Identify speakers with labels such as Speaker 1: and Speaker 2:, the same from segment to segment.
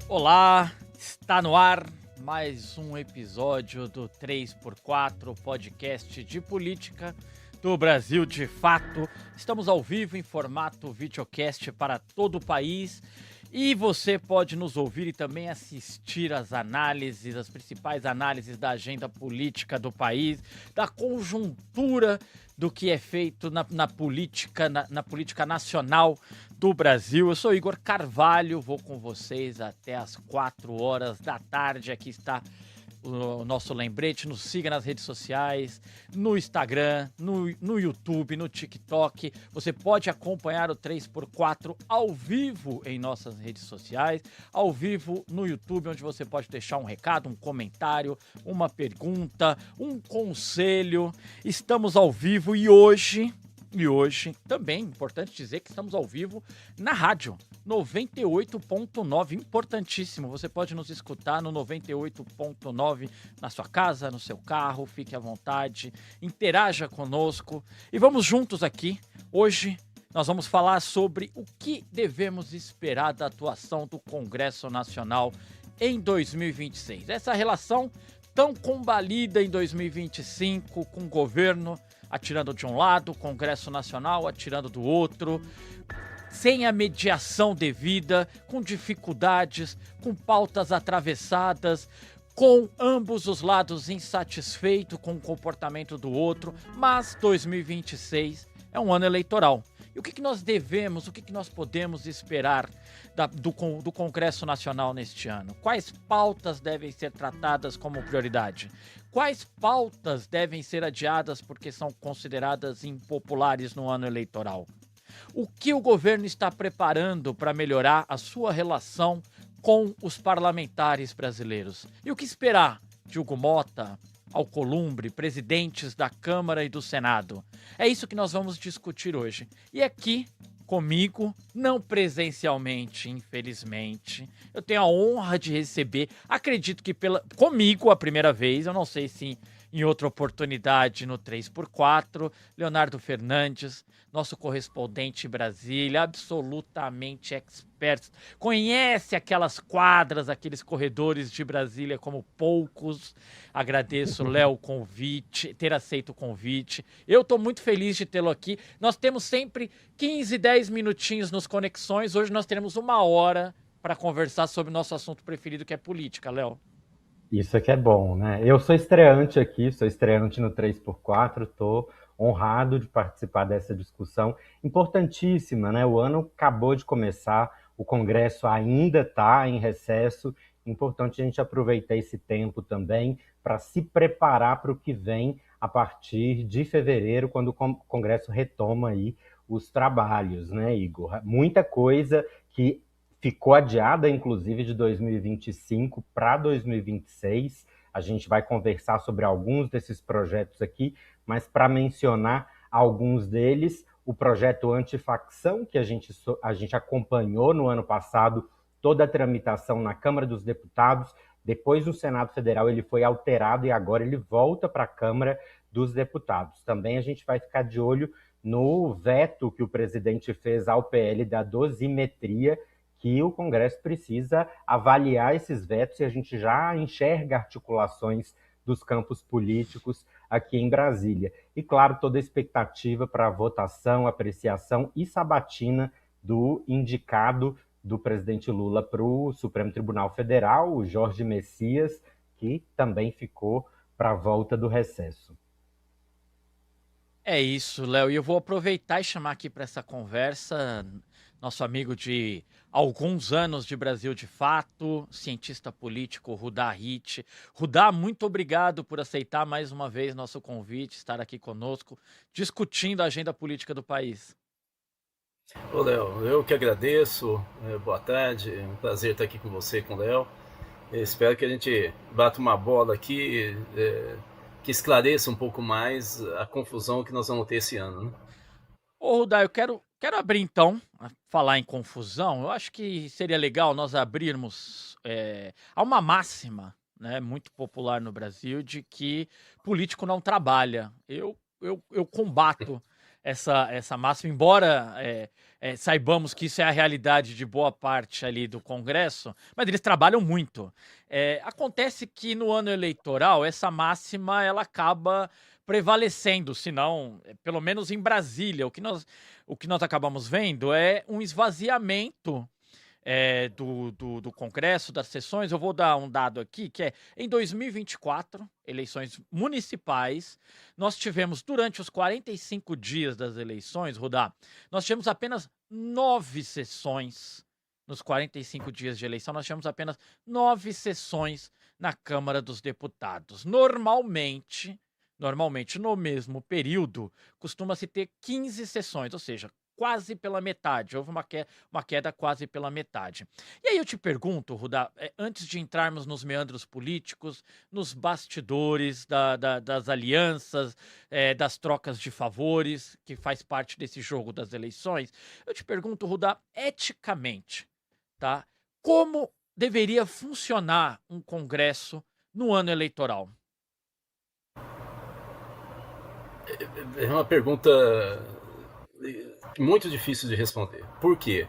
Speaker 1: Olá, está no ar mais um episódio do 3x4, podcast de política do Brasil de Fato. Estamos ao vivo em formato videocast para todo o país e você pode nos ouvir e também assistir às análises, as principais análises da agenda política do país, da conjuntura do que é feito na política nacional do Brasil. Eu sou Igor Carvalho, vou com vocês até às 4 horas da tarde. Aqui está o nosso lembrete. Nos siga nas redes sociais, no Instagram, no YouTube, no TikTok. Você pode acompanhar o 3x4 ao vivo em nossas redes sociais, ao vivo no YouTube, onde você pode deixar um recado, um comentário, uma pergunta, um conselho. Estamos ao vivo e hoje também, importante dizer que estamos ao vivo na rádio 98.9, importantíssimo. Você pode nos escutar no 98.9 na sua casa, no seu carro, fique à vontade, interaja conosco e vamos juntos aqui. Hoje nós vamos falar sobre o que devemos esperar da atuação do Congresso Nacional em 2026. Essa relação tão combalida em 2025 com o governo atirando de um lado, o Congresso Nacional atirando do outro, sem a mediação devida, com dificuldades, com pautas atravessadas, com ambos os lados insatisfeitos com o comportamento do outro, mas 2026 é um ano eleitoral. E o que nós devemos, o que nós podemos esperar do Congresso Nacional neste ano? Quais pautas devem ser tratadas como prioridade? Quais pautas devem ser adiadas porque são consideradas impopulares no ano eleitoral? O que o governo está preparando para melhorar a sua relação com os parlamentares brasileiros? E o que esperar de Hugo Mota, Alcolumbre, presidentes da Câmara e do Senado? É isso que nós vamos discutir hoje. E aqui, comigo, não presencialmente, infelizmente, eu tenho a honra de receber, acredito que comigo a primeira vez, eu não sei se em outra oportunidade no 3x4, Leonardo Fernandes, nosso correspondente em Brasília, absolutamente expert, conhece aquelas quadras, aqueles corredores de Brasília como poucos. Agradeço, Léo, ter aceito o convite. Eu estou muito feliz de tê-lo aqui. Nós temos sempre 15, 10 minutinhos nos Conexões. Hoje nós teremos 1 hora para conversar sobre o nosso assunto preferido, que é política, Léo.
Speaker 2: Isso aqui é bom, né? Eu sou estreante aqui, sou estreante no 3x4, estou honrado de participar dessa discussão importantíssima, né? O ano acabou de começar, o Congresso ainda está em recesso, importante a gente aproveitar esse tempo também para se preparar para o que vem a partir de fevereiro, quando o Congresso retoma aí os trabalhos, né, Igor? Muita coisa que ficou adiada, inclusive, de 2025 para 2026. A gente vai conversar sobre alguns desses projetos aqui, mas para mencionar alguns deles, o projeto antifacção, que a gente acompanhou no ano passado, toda a tramitação na Câmara dos Deputados, depois no Senado Federal ele foi alterado e agora ele volta para a Câmara dos Deputados. Também a gente vai ficar de olho no veto que o presidente fez ao PL da dosimetria, que o Congresso precisa avaliar esses vetos e a gente já enxerga articulações dos campos políticos aqui em Brasília. E, claro, toda a expectativa para a votação, apreciação e sabatina do indicado do presidente Lula para o Supremo Tribunal Federal, o Jorge Messias, que também ficou para a volta do recesso.
Speaker 1: É isso, Léo. E eu vou aproveitar e chamar aqui para essa conversa nosso amigo de alguns anos de Brasil de Fato, cientista político, Rudá Hit. Rudá, muito obrigado por aceitar mais uma vez nosso convite, estar aqui conosco, discutindo a agenda política do país.
Speaker 3: Ô, Léo, eu que agradeço. Boa tarde, é um prazer estar aqui com você e com o Léo. Espero que a gente bata uma bola aqui que esclareça um pouco mais a confusão que nós vamos ter esse ano, né?
Speaker 1: Ô, Rudá, eu quero abrir então, a falar em confusão. Eu acho que seria legal nós abrirmos a uma máxima, né, muito popular no Brasil, de que político não trabalha. Eu combato essa máxima, embora saibamos que isso é a realidade de boa parte ali do Congresso, mas eles trabalham muito. Acontece que no ano eleitoral essa máxima ela acaba prevalecendo, se não, pelo menos em Brasília, o que nós acabamos vendo é um esvaziamento do Congresso, das sessões. Eu vou dar um dado aqui, que é em 2024, eleições municipais, nós tivemos, durante os 45 dias das eleições, Rudá, nós tivemos apenas 9 sessões. Nos 45 dias de eleição, nós tivemos apenas 9 sessões na Câmara dos Deputados. Normalmente, no mesmo período, costuma-se ter 15 sessões, ou seja, quase pela metade. Houve uma queda quase pela metade. E aí eu te pergunto, Rudá, antes de entrarmos nos meandros políticos, nos bastidores das alianças, das trocas de favores, que faz parte desse jogo das eleições, eu te pergunto, Rudá, eticamente, tá? Como deveria funcionar um Congresso no ano eleitoral?
Speaker 3: É uma pergunta muito difícil de responder. Por quê?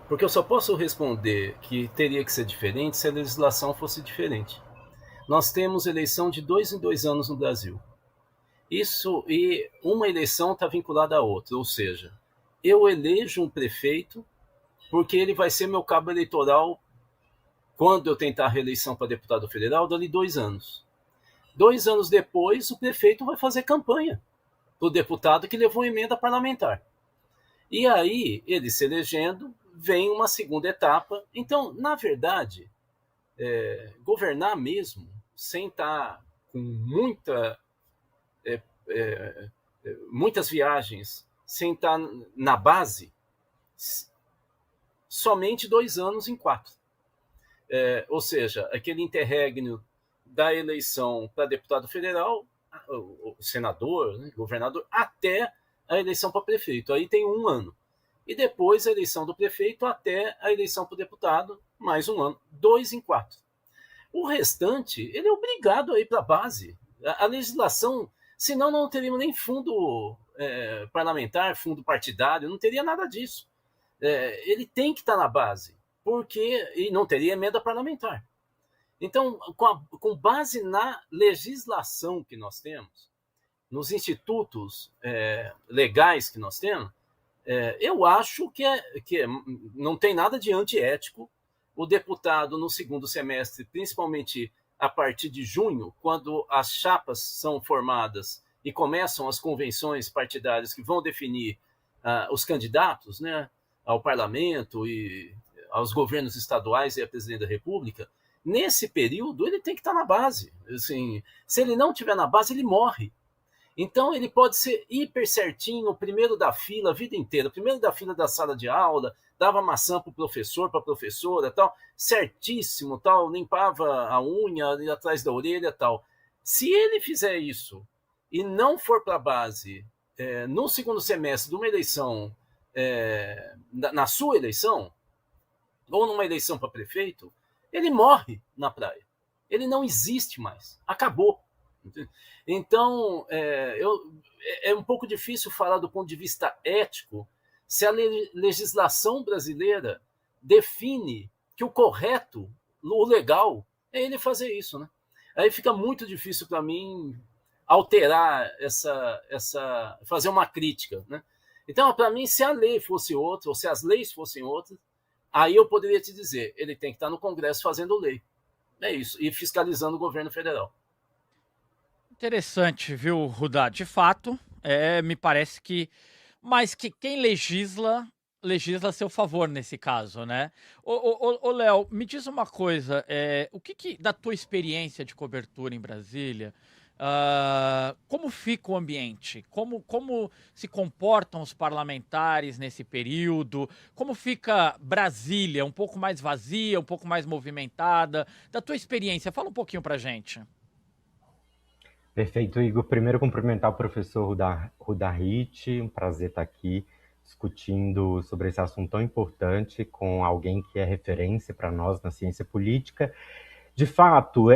Speaker 3: Porque eu só posso responder que teria que ser diferente se a legislação fosse diferente. Nós temos eleição de 2 em 2 anos no Brasil. Isso, e uma eleição está vinculada à outra, ou seja, eu elejo um prefeito porque ele vai ser meu cabo eleitoral quando eu tentar a reeleição para deputado federal, dali 2 anos. 2 anos depois, o prefeito vai fazer campanha para o deputado que levou emenda parlamentar. E aí, ele se elegendo, vem uma segunda etapa. Então, na verdade, governar mesmo, sem estar com muitas viagens, sem estar na base, somente 2 anos em 4. Ou seja, aquele interregno da eleição para deputado federal, o senador, né, governador, até a eleição para prefeito. Aí tem 1 ano. E depois a eleição do prefeito até a eleição para o deputado, mais 1 ano. 2 em 4. O restante, ele é obrigado a ir para a base. A legislação, senão não teríamos nem fundo parlamentar, fundo partidário, não teria nada disso. Ele tem que estar na base, e não teria emenda parlamentar. Então, com base na legislação que nós temos, nos institutos legais que nós temos, eu acho que não tem nada de antiético o deputado no segundo semestre, principalmente a partir de junho, quando as chapas são formadas e começam as convenções partidárias que vão definir os candidatos, né, ao parlamento e aos governos estaduais e à presidência da República. Nesse período, ele tem que estar na base. Assim, se ele não estiver na base, ele morre. Então, ele pode ser hiper certinho, o primeiro da fila a vida inteira, o primeiro da fila da sala de aula, dava maçã para o professor, para a professora, tal, certíssimo, tal, limpava a unha atrás da orelha, tal. Se ele fizer isso e não for para a base no segundo semestre de uma eleição, na sua eleição, ou numa eleição para prefeito, ele morre na praia. Ele não existe mais. Acabou. Então, é um pouco difícil falar do ponto de vista ético se a legislação brasileira define que o correto, o legal, é ele fazer isso, né? Aí fica muito difícil para mim alterar fazer uma crítica, né? Então, para mim, se a lei fosse outra, ou se as leis fossem outras, aí eu poderia te dizer, ele tem que estar no Congresso fazendo lei. É isso, e fiscalizando o governo federal.
Speaker 1: Interessante, viu, Rudá? De fato, me parece que... Mas que quem legisla a seu favor nesse caso, né? Ô Léo, me diz uma coisa, o que da tua experiência de cobertura em Brasília, como fica o ambiente? Como se comportam os parlamentares nesse período? Como fica Brasília? Um pouco mais vazia, um pouco mais movimentada? Da tua experiência, fala um pouquinho pra gente.
Speaker 2: Perfeito, Igor. Primeiro, cumprimentar o professor Rudá Hit. Um prazer estar aqui discutindo sobre esse assunto tão importante com alguém que é referência para nós na ciência política. De fato,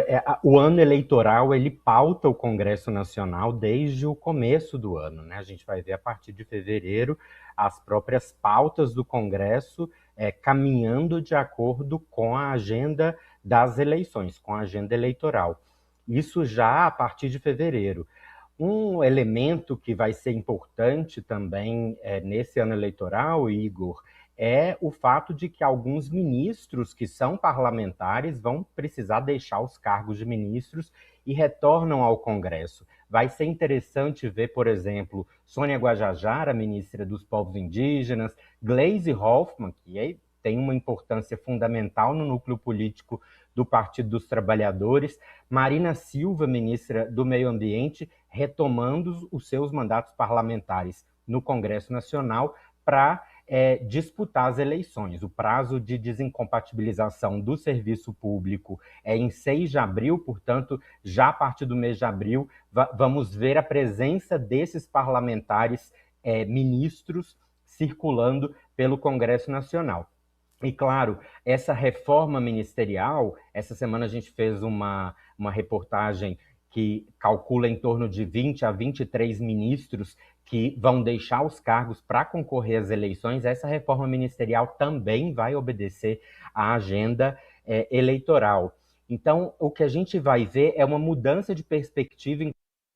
Speaker 2: o ano eleitoral ele pauta o Congresso Nacional desde o começo do ano, né? A gente vai ver a partir de fevereiro as próprias pautas do Congresso caminhando de acordo com a agenda das eleições, com a agenda eleitoral. Isso já a partir de fevereiro. Um elemento que vai ser importante também nesse ano eleitoral, Igor, é o fato de que alguns ministros que são parlamentares vão precisar deixar os cargos de ministros e retornam ao Congresso. Vai ser interessante ver, por exemplo, Sônia Guajajara, ministra dos Povos Indígenas, Gleisi Hoffmann, que tem uma importância fundamental no núcleo político do Partido dos Trabalhadores, Marina Silva, ministra do Meio Ambiente, retomando os seus mandatos parlamentares no Congresso Nacional para disputar as eleições. O prazo de desincompatibilização do serviço público é em 6 de abril, portanto, já a partir do mês de abril, vamos ver a presença desses parlamentares ministros circulando pelo Congresso Nacional. E, claro, essa reforma ministerial, essa semana a gente fez uma reportagem que calcula em torno de 20 a 23 ministros que vão deixar os cargos para concorrer às eleições. Essa reforma ministerial também vai obedecer à agenda eleitoral. Então, o que a gente vai ver é uma mudança de perspectiva,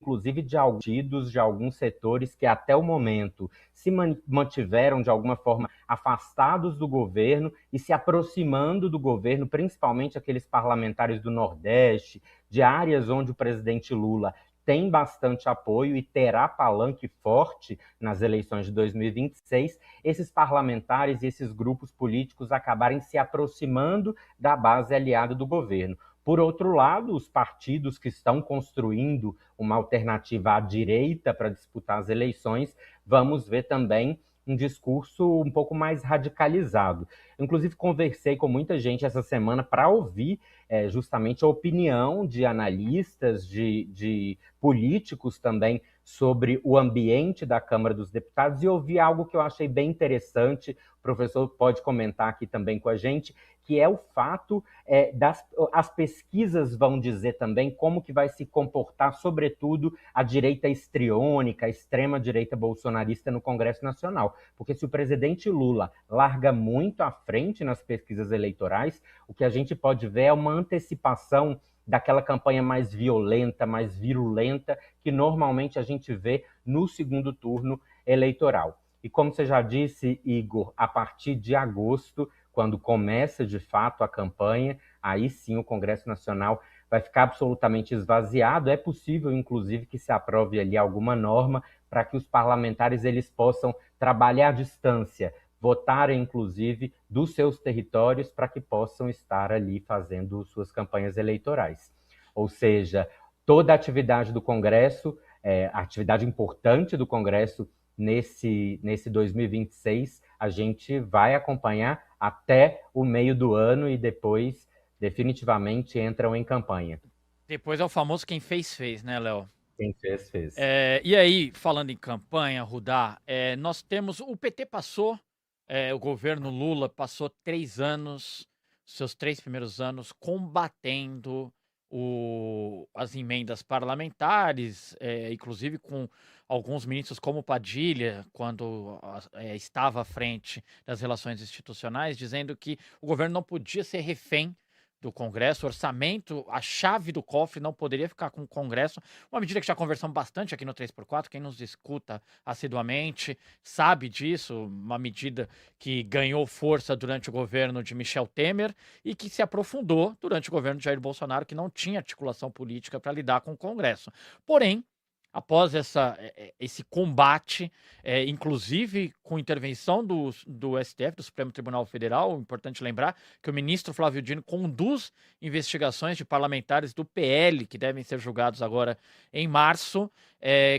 Speaker 2: inclusive de alguns setores que até o momento se mantiveram de alguma forma afastados do governo e se aproximando do governo, principalmente aqueles parlamentares do Nordeste, de áreas onde o presidente Lula tem bastante apoio e terá palanque forte nas eleições de 2026, esses parlamentares e esses grupos políticos acabarem se aproximando da base aliada do governo. Por outro lado, os partidos que estão construindo uma alternativa à direita para disputar as eleições, vamos ver também um discurso um pouco mais radicalizado. Inclusive, conversei com muita gente essa semana para ouvir justamente a opinião de analistas, de políticos também, sobre o ambiente da Câmara dos Deputados, e ouvi algo que eu achei bem interessante, o professor pode comentar aqui também com a gente, que é o fato as pesquisas vão dizer também como que vai se comportar, sobretudo, a direita histriônica, a extrema-direita bolsonarista no Congresso Nacional. Porque se o presidente Lula larga muito à frente nas pesquisas eleitorais, o que a gente pode ver é uma antecipação daquela campanha mais violenta, mais virulenta, que normalmente a gente vê no segundo turno eleitoral. E como você já disse, Igor, a partir de agosto, quando começa de fato a campanha, aí sim o Congresso Nacional vai ficar absolutamente esvaziado. É possível, inclusive, que se aprove ali alguma norma para que os parlamentares eles possam trabalhar à distância, votarem, inclusive, dos seus territórios para que possam estar ali fazendo suas campanhas eleitorais. Ou seja, toda a atividade do Congresso, a atividade importante do Congresso nesse 2026, a gente vai acompanhar até o meio do ano e depois definitivamente entram em campanha.
Speaker 1: Depois é o famoso quem fez, né, Léo?
Speaker 2: Quem fez, fez.
Speaker 1: E aí, falando em campanha, Rudá, nós temos, o PT passou, o governo Lula passou 3 anos, seus 3 primeiros anos, combatendo as emendas parlamentares, inclusive com alguns ministros como Padilha, quando estava à frente das relações institucionais, dizendo que o governo não podia ser refém do Congresso, o orçamento, a chave do cofre não poderia ficar com o Congresso, uma medida que já conversamos bastante aqui no 3x4, quem nos escuta assiduamente sabe disso, uma medida que ganhou força durante o governo de Michel Temer e que se aprofundou durante o governo de Jair Bolsonaro, que não tinha articulação política para lidar com o Congresso. Porém, após esse combate, inclusive com intervenção do STF, do Supremo Tribunal Federal, importante lembrar que o ministro Flávio Dino conduz investigações de parlamentares do PL, que devem ser julgados agora em março,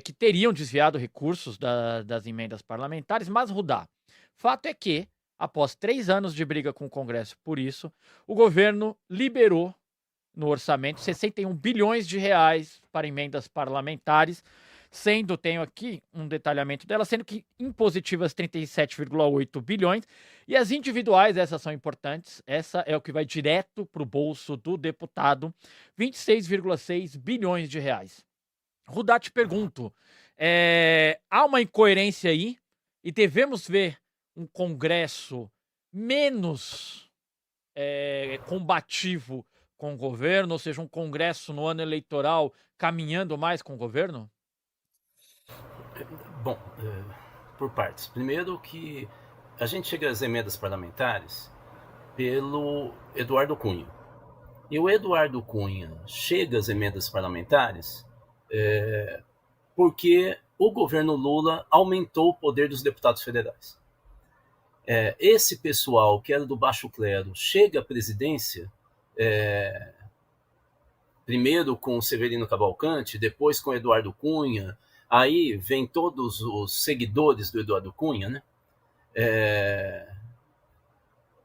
Speaker 1: que teriam desviado recursos das emendas parlamentares, mas, Rudá, fato é que, após 3 anos de briga com o Congresso por isso, o governo liberou no orçamento 61 bilhões de reais para emendas parlamentares, tenho aqui um detalhamento dela, sendo que impositivas 37,8 bilhões, e as individuais, essas são importantes, essa é o que vai direto para o bolso do deputado, 26,6 bilhões de reais. Rudá, te pergunto, há uma incoerência aí e devemos ver um Congresso menos combativo com o governo, ou seja, um Congresso no ano eleitoral caminhando mais com o governo?
Speaker 3: Bom, por partes. Primeiro que a gente chega às emendas parlamentares pelo Eduardo Cunha. E o Eduardo Cunha chega às emendas parlamentares porque o governo Lula aumentou o poder dos deputados federais. Esse pessoal que era do baixo clero chega à presidência, primeiro com o Severino Cavalcante, depois com o Eduardo Cunha, aí vem todos os seguidores do Eduardo Cunha, né?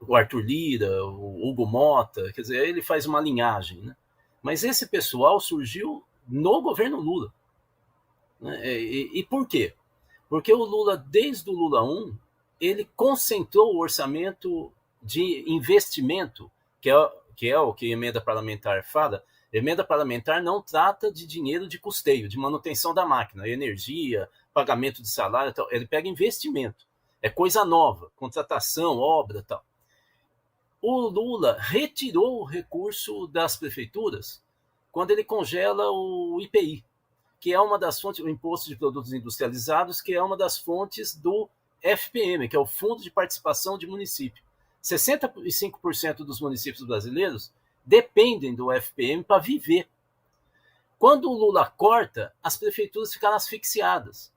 Speaker 3: O Arthur Lira, o Hugo Mota, quer dizer, ele faz uma linhagem, né? Mas esse pessoal surgiu no governo Lula. Né? E por quê? Porque o Lula, desde o Lula 1, ele concentrou o orçamento de investimento, que é o que a emenda parlamentar fala. A emenda parlamentar não trata de dinheiro de custeio, de manutenção da máquina, energia, pagamento de salário, tal. Ele pega investimento. É coisa nova, contratação, obra, tal. O Lula retirou o recurso das prefeituras quando ele congela o IPI, que é uma das fontes, o Imposto de Produtos Industrializados, que é uma das fontes do FPM, que é o Fundo de Participação de Município. 65% dos municípios brasileiros dependem do FPM para viver. Quando o Lula corta, as prefeituras ficaram asfixiadas.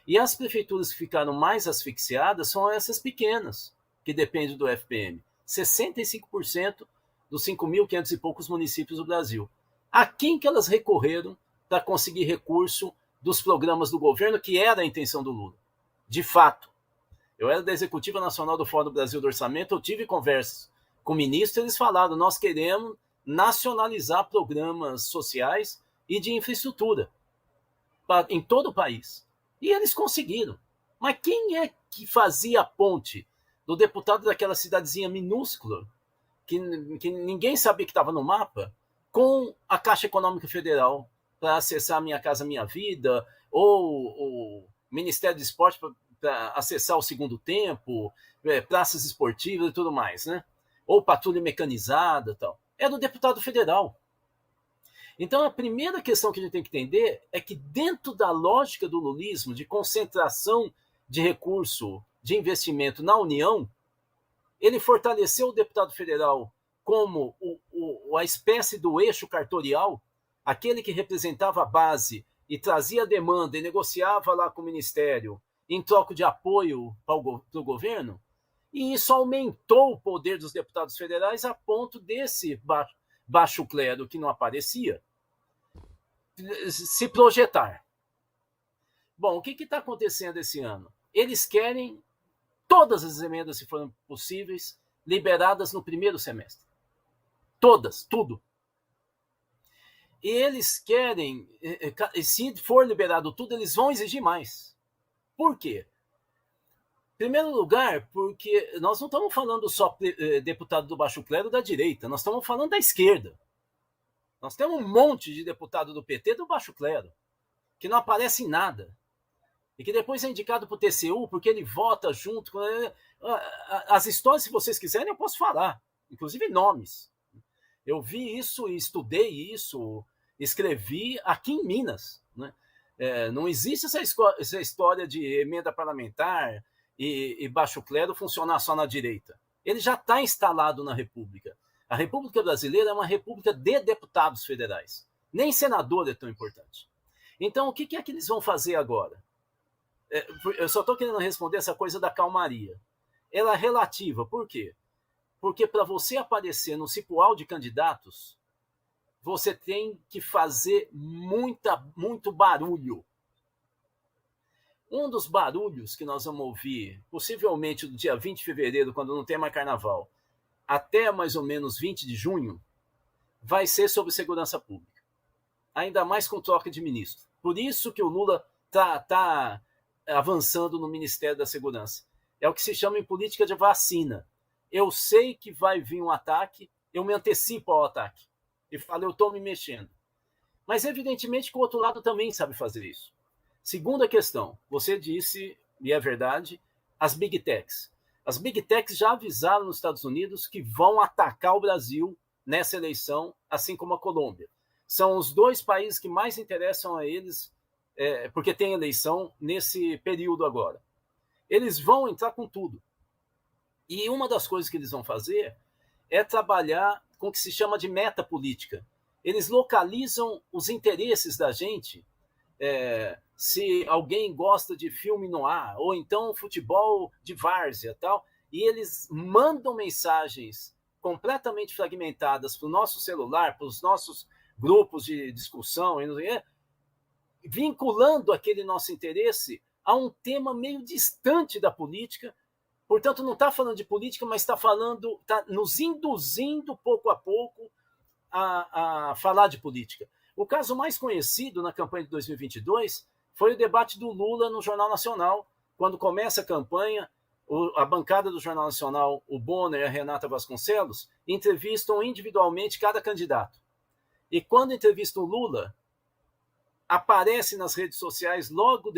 Speaker 3: E as prefeituras que ficaram mais asfixiadas são essas pequenas, que dependem do FPM. 65% dos 5.500 e poucos municípios do Brasil. A quem que elas recorreram para conseguir recurso dos programas do governo, que era a intenção do Lula? De fato. Eu era da Executiva Nacional do Fórum do Brasil do Orçamento, eu tive conversas com ministros, eles falaram, nós queremos nacionalizar programas sociais e de infraestrutura em todo o país. E eles conseguiram. Mas quem é que fazia a ponte do deputado daquela cidadezinha minúscula, que ninguém sabia que estava no mapa, com a Caixa Econômica Federal para acessar Minha Casa Minha Vida, ou o Ministério do Esporte para acessar o segundo tempo, praças esportivas e tudo mais, né? Ou patrulha mecanizada e tal. É do deputado federal. Então, a primeira questão que a gente tem que entender é que dentro da lógica do lulismo, de concentração de recurso, de investimento na União, ele fortaleceu o deputado federal como a espécie do eixo cartorial, aquele que representava a base e trazia a demanda e negociava lá com o Ministério em troca de apoio para o governo, e isso aumentou o poder dos deputados federais a ponto desse baixo clero que não aparecia se projetar. Bom, o que está acontecendo esse ano? Eles querem todas as emendas, se forem possíveis, liberadas no primeiro semestre. Todas, tudo. E eles querem, se for liberado tudo, eles vão exigir mais. Por quê? Em primeiro lugar, porque nós não estamos falando só deputado do baixo clero da direita, nós estamos falando da esquerda. Nós temos um monte de deputado do PT do baixo clero, que não aparece em nada. E que depois é indicado para o TCU, porque ele vota junto com... As histórias, se vocês quiserem, eu posso falar. Inclusive nomes. Eu vi isso, estudei isso, escrevi aqui em Minas. Né? Não existe essa história de emenda parlamentar e baixo clero funcionar só na direita. Ele já está instalado na República. A República Brasileira é uma república de deputados federais. Nem senador é tão importante. Então, o que é que eles vão fazer agora? Eu só estou querendo responder essa coisa da calmaria. Ela é relativa. Por quê? Porque para você aparecer no cipual de candidatos, você tem que fazer muito barulho. Um dos barulhos que nós vamos ouvir, possivelmente no dia 20 de fevereiro, quando não tem mais carnaval, até mais ou menos 20 de junho, vai ser sobre segurança pública. Ainda mais com troca de ministro. Por isso que o Lula tá avançando no Ministério da Segurança. É o que se chama em política de vacina. Eu sei que vai vir um ataque, eu me antecipo ao ataque e falo, eu estou me mexendo. Mas evidentemente que o outro lado também sabe fazer isso. Segunda questão, você disse, e é verdade, as Big Techs. As Big Techs já avisaram nos Estados Unidos que vão atacar o Brasil nessa eleição, assim como a Colômbia. São os 2 países que mais interessam a eles, porque tem eleição nesse período agora. Eles vão entrar com tudo. E uma das coisas que eles vão fazer é trabalhar com o que se chama de metapolítica. Eles localizam os interesses da gente, se alguém gosta de filme noir, ou então futebol de várzea, tal, e eles mandam mensagens completamente fragmentadas para o nosso celular, para os nossos grupos de discussão, vinculando aquele nosso interesse a um tema meio distante da política. Portanto, não está falando de política, mas está nos induzindo pouco a pouco a falar de política. O caso mais conhecido na campanha de 2022 foi o debate do Lula no Jornal Nacional. Quando começa a campanha, a bancada do Jornal Nacional, o Bonner e a Renata Vasconcelos, entrevistam individualmente cada candidato. E quando entrevistam o Lula, aparece nas redes sociais, logo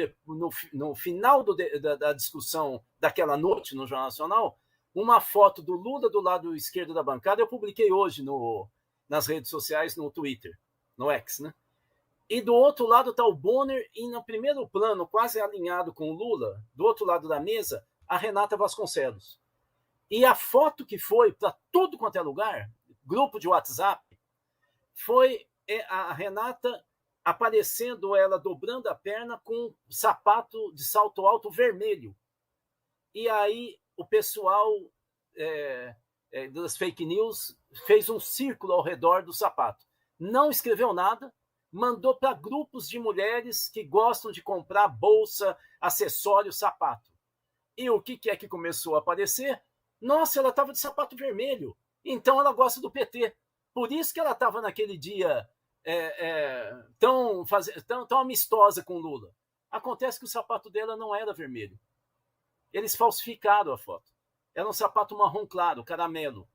Speaker 3: no final da discussão daquela noite no Jornal Nacional, uma foto do Lula do lado esquerdo da bancada. Eu publiquei hoje nas redes sociais, no Twitter, no X, né? E do outro lado está o Bonner, e no primeiro plano, quase alinhado com o Lula, do outro lado da mesa, a Renata Vasconcelos. E a foto que foi para tudo quanto é lugar, grupo de WhatsApp, foi a Renata aparecendo, ela dobrando a perna com um sapato de salto alto vermelho. E aí o pessoal das fake news fez um círculo ao redor do sapato. Não escreveu nada, mandou para grupos de mulheres que gostam de comprar bolsa, acessório, sapato. E o que é que começou a aparecer? Nossa, ela estava de sapato vermelho, então ela gosta do PT. Por isso que ela estava naquele dia tão amistosa com Lula. Acontece que o sapato dela não era vermelho. Eles falsificaram a foto. Era um sapato marrom claro, caramelo.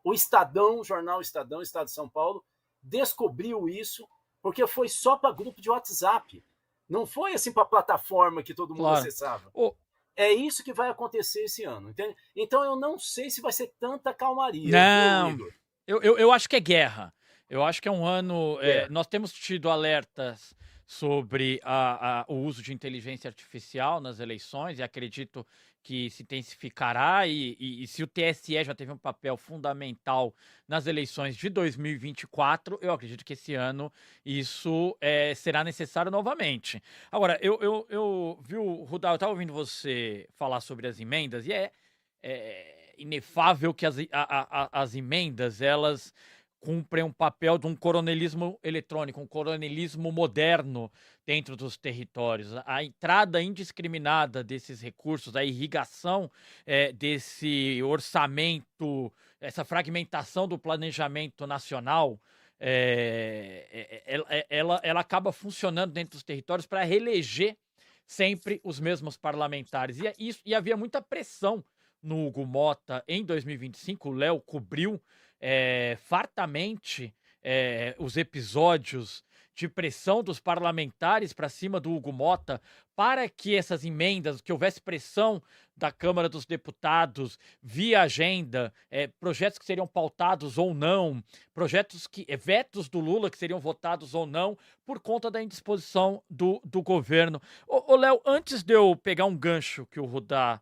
Speaker 3: O Estadão, o jornal Estadão, Estado de São Paulo, descobriu isso porque foi só para grupo de WhatsApp. Não foi assim para a plataforma que todo mundo acessava. É isso que vai acontecer esse ano, entende? Então eu não sei se vai ser tanta calmaria.
Speaker 1: Não, eu acho que é guerra. Eu acho que é um ano... nós temos tido alertas sobre o uso de inteligência artificial nas eleições, e acredito que se intensificará, e se o TSE já teve um papel fundamental nas eleições de 2024, eu acredito que esse ano isso será necessário novamente. Agora, viu, Rudá, eu estava ouvindo você falar sobre as emendas, e é inefável que as emendas, elas cumprem um papel de um coronelismo eletrônico, um coronelismo moderno dentro dos territórios. A entrada indiscriminada desses recursos, a irrigação desse orçamento, essa fragmentação do planejamento nacional, ela acaba funcionando dentro dos territórios para reeleger sempre os mesmos parlamentares. E havia muita pressão no Hugo Mota em 2025, o Léo cobriu fartamente os episódios de pressão dos parlamentares para cima do Hugo Mota para que essas emendas, que houvesse pressão da Câmara dos Deputados via agenda, projetos que seriam pautados ou não, vetos do Lula que seriam votados ou não, por conta da indisposição do governo. Ô Léo, antes de eu pegar um gancho que o Rudá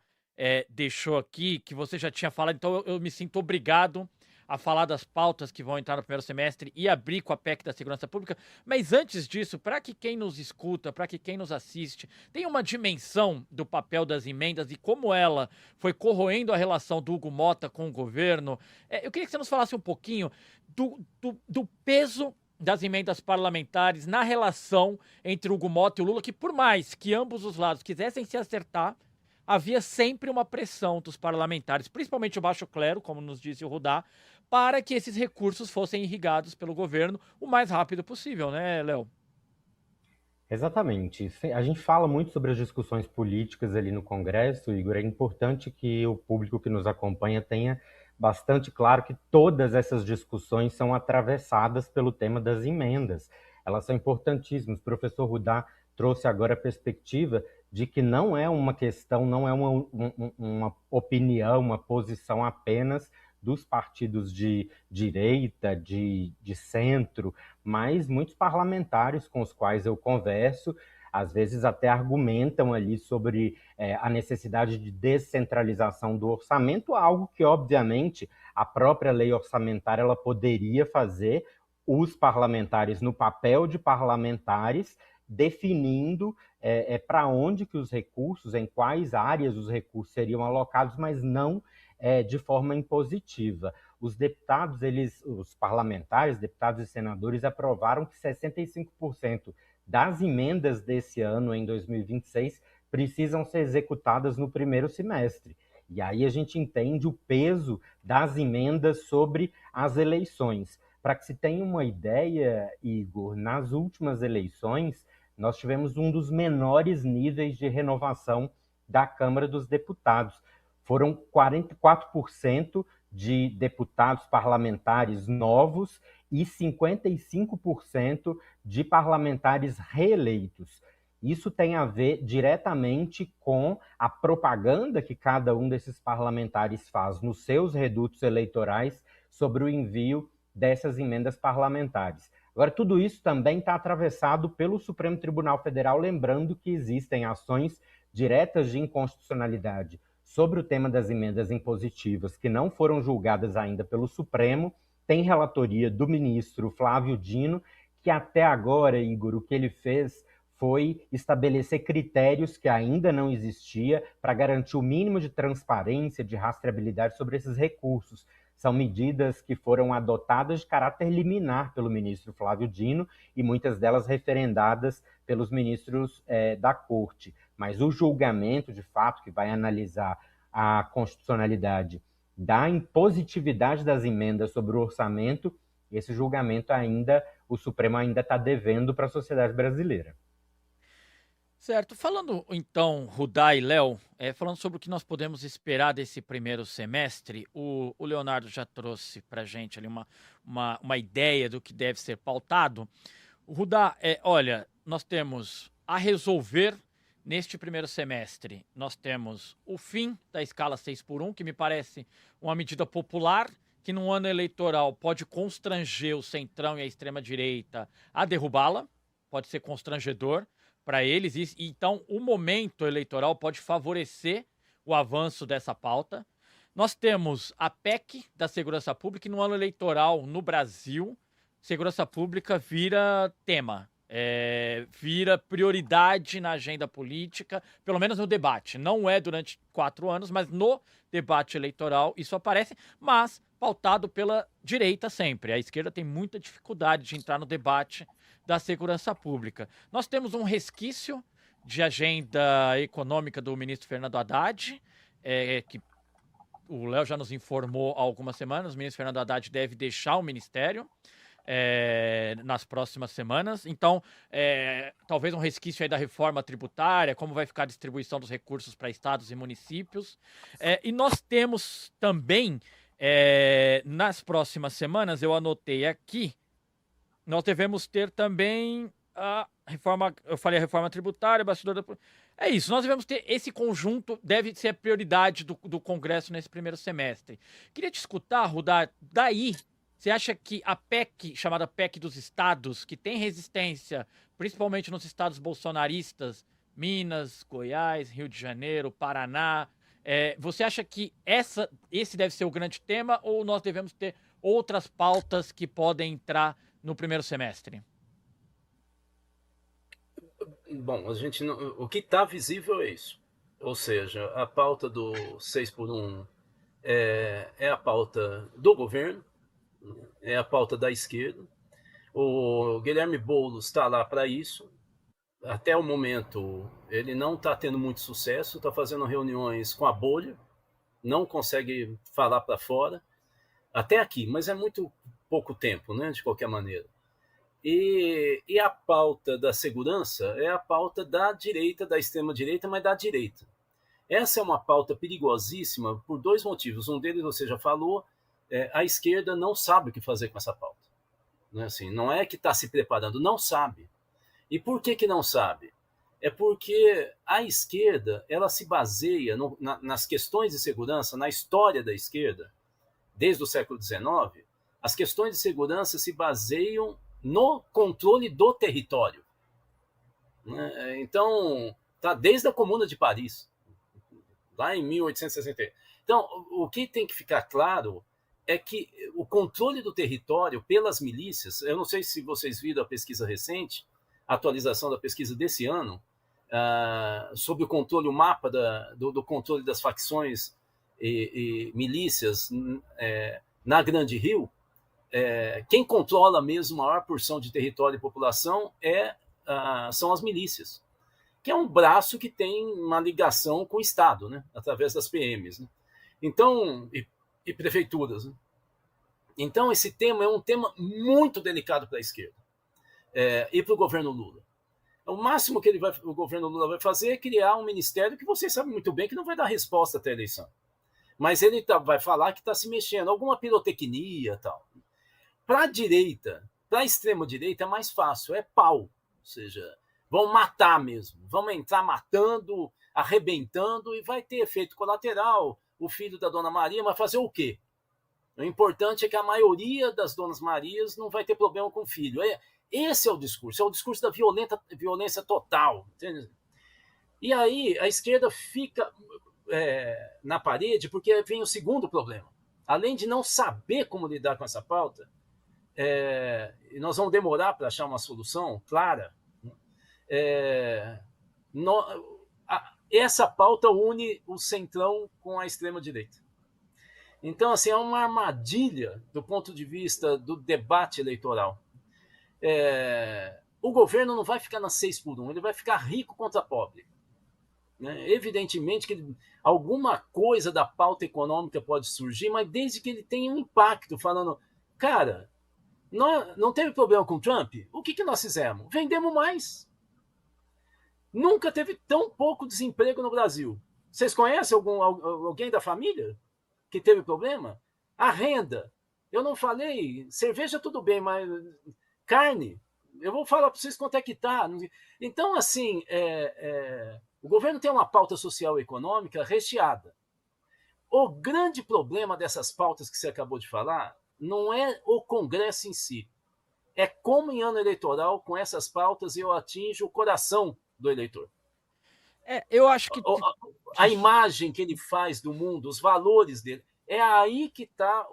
Speaker 1: deixou aqui, que você já tinha falado, então eu me sinto obrigado a falar das pautas que vão entrar no primeiro semestre e abrir com a PEC da Segurança Pública. Mas antes disso, para que quem nos escuta, para que quem nos assiste, tenha uma dimensão do papel das emendas e como ela foi corroendo a relação do Hugo Mota com o governo, eu queria que você nos falasse um pouquinho do peso das emendas parlamentares na relação entre o Hugo Mota e o Lula, que por mais que ambos os lados quisessem se acertar, havia sempre uma pressão dos parlamentares, principalmente o baixo clero, como nos disse o Rudá, para que esses recursos fossem irrigados pelo governo o mais rápido possível, né, Léo?
Speaker 2: Exatamente. A gente fala muito sobre as discussões políticas ali no Congresso, Igor. É importante que o público que nos acompanha tenha bastante claro que todas essas discussões são atravessadas pelo tema das emendas. Elas são importantíssimas. O professor Rudá trouxe agora a perspectiva de que não é uma questão, não é uma opinião, uma posição apenas dos partidos de direita, de centro, mas muitos parlamentares com os quais eu converso, às vezes até argumentam ali sobre a necessidade de descentralização do orçamento, algo que, obviamente, a própria lei orçamentária ela poderia fazer, os parlamentares no papel de parlamentares, definindo para onde que os recursos, em quais áreas os recursos seriam alocados, mas não de forma impositiva. Os deputados, os parlamentares, deputados e senadores, aprovaram que 65% das emendas desse ano, em 2026, precisam ser executadas no primeiro semestre. E aí a gente entende o peso das emendas sobre as eleições. Para que se tenha uma ideia, Igor, nas últimas eleições, nós tivemos um dos menores níveis de renovação da Câmara dos Deputados. Foram 44% de deputados parlamentares novos e 55% de parlamentares reeleitos. Isso tem a ver diretamente com a propaganda que cada um desses parlamentares faz nos seus redutos eleitorais sobre o envio dessas emendas parlamentares. Agora, tudo isso também está atravessado pelo Supremo Tribunal Federal, lembrando que existem ações diretas de inconstitucionalidade sobre o tema das emendas impositivas que não foram julgadas ainda pelo Supremo. Tem relatoria do ministro Flávio Dino, que até agora, Igor, o que ele fez foi estabelecer critérios que ainda não existia para garantir o mínimo de transparência, de rastreabilidade sobre esses recursos. São medidas que foram adotadas de caráter liminar pelo ministro Flávio Dino e muitas delas referendadas pelos ministros da Corte. Mas o julgamento, de fato, que vai analisar a constitucionalidade da impositividade das emendas sobre o orçamento, esse julgamento ainda, o Supremo ainda está devendo para a sociedade brasileira.
Speaker 1: Certo. Falando então, Rudá e Léo, falando sobre o que nós podemos esperar desse primeiro semestre, o Leonardo já trouxe para a gente ali uma ideia do que deve ser pautado. O Rudá, olha, nós temos a resolver neste primeiro semestre. Nós temos o fim da escala 6x1, que me parece uma medida popular, que num ano eleitoral pode constranger o centrão e a extrema-direita a derrubá-la, pode ser constrangedor para eles, e então o momento eleitoral pode favorecer o avanço dessa pauta. Nós temos a PEC da segurança pública, e no ano eleitoral no Brasil, segurança pública vira tema, vira prioridade na agenda política, pelo menos no debate. Não é durante 4 anos, mas no debate eleitoral isso aparece, mas pautado pela direita sempre. A esquerda tem muita dificuldade de entrar no debate da segurança pública. Nós temos um resquício de agenda econômica do ministro Fernando Haddad, que o Léo já nos informou há algumas semanas. O ministro Fernando Haddad deve deixar o ministério nas próximas semanas. Então, talvez um resquício aí da reforma tributária, como vai ficar a distribuição dos recursos para estados e municípios. E nós temos também, nas próximas semanas, eu anotei aqui, nós devemos ter também a reforma, eu falei a reforma tributária, bastidor da... É isso, nós devemos ter esse conjunto, deve ser a prioridade do Congresso nesse primeiro semestre. Queria te escutar, Rudá, daí, você acha que a PEC, chamada PEC dos estados, que tem resistência, principalmente nos estados bolsonaristas, Minas, Goiás, Rio de Janeiro, Paraná, você acha que esse deve ser o grande tema, ou nós devemos ter outras pautas que podem entrar no primeiro semestre?
Speaker 3: Bom, o que está visível é isso. Ou seja, a pauta do 6x1 é a pauta do governo, é a pauta da esquerda. O Guilherme Boulos está lá para isso. Até o momento, ele não está tendo muito sucesso, está fazendo reuniões com a bolha, não consegue falar para fora, até aqui, mas é muito pouco tempo, né, de qualquer maneira. E a pauta da segurança é a pauta da direita, da extrema-direita, mas da direita. Essa é uma pauta perigosíssima por dois motivos. Um deles você já falou, a esquerda não sabe o que fazer com essa pauta. Não é, assim, não é que está se preparando, não sabe. E por que não sabe? É porque a esquerda ela se baseia nas questões de segurança, na história da esquerda, desde o século XIX, as questões de segurança se baseiam no controle do território. Então, tá desde a Comuna de Paris, lá em 1860. Então, o que tem que ficar claro é que o controle do território pelas milícias, eu não sei se vocês viram a pesquisa recente, a atualização da pesquisa desse ano, sobre o controle, o mapa do controle das facções e milícias na Grande Rio, quem controla mesmo a maior porção de território e população são as milícias, que é um braço que tem uma ligação com o Estado, né, através das PMs, né? Então, e prefeituras, né? Então, esse tema é um tema muito delicado para a esquerda e para o governo Lula. O máximo que o governo Lula vai fazer é criar um ministério que vocês sabem muito bem que não vai dar resposta até a eleição. Mas ele vai falar que está se mexendo, alguma pirotecnia e tal. Para a direita, para a extrema-direita é mais fácil, é pau. Ou seja, vão matar mesmo, vão entrar matando, arrebentando e vai ter efeito colateral. O filho da Dona Maria vai fazer o quê? O importante é que a maioria das Donas Marias não vai ter problema com o filho. Esse é o discurso da violência total. Entende? E aí a esquerda fica na parede porque vem o segundo problema. Além de não saber como lidar com essa pauta, nós vamos demorar para achar uma solução clara. Essa pauta une o centrão com a extrema-direita. Então, assim, é uma armadilha do ponto de vista do debate eleitoral. O governo não vai ficar na 6x1, ele vai ficar rico contra pobre. Evidentemente que alguma coisa da pauta econômica pode surgir, mas desde que ele tenha um impacto, falando, cara, não teve problema com o Trump? O que nós fizemos? Vendemos mais. Nunca teve tão pouco desemprego no Brasil. Vocês conhecem alguém da família que teve problema? A renda. Eu não falei, cerveja tudo bem, mas carne, eu vou falar para vocês quanto é que está. Então, assim, o governo tem uma pauta social e econômica recheada. O grande problema dessas pautas que você acabou de falar não é o Congresso em si. É como em ano eleitoral, com essas pautas, eu atinjo o coração do eleitor.
Speaker 1: Eu acho que...
Speaker 3: A imagem que ele faz do mundo, os valores dele, é aí que está...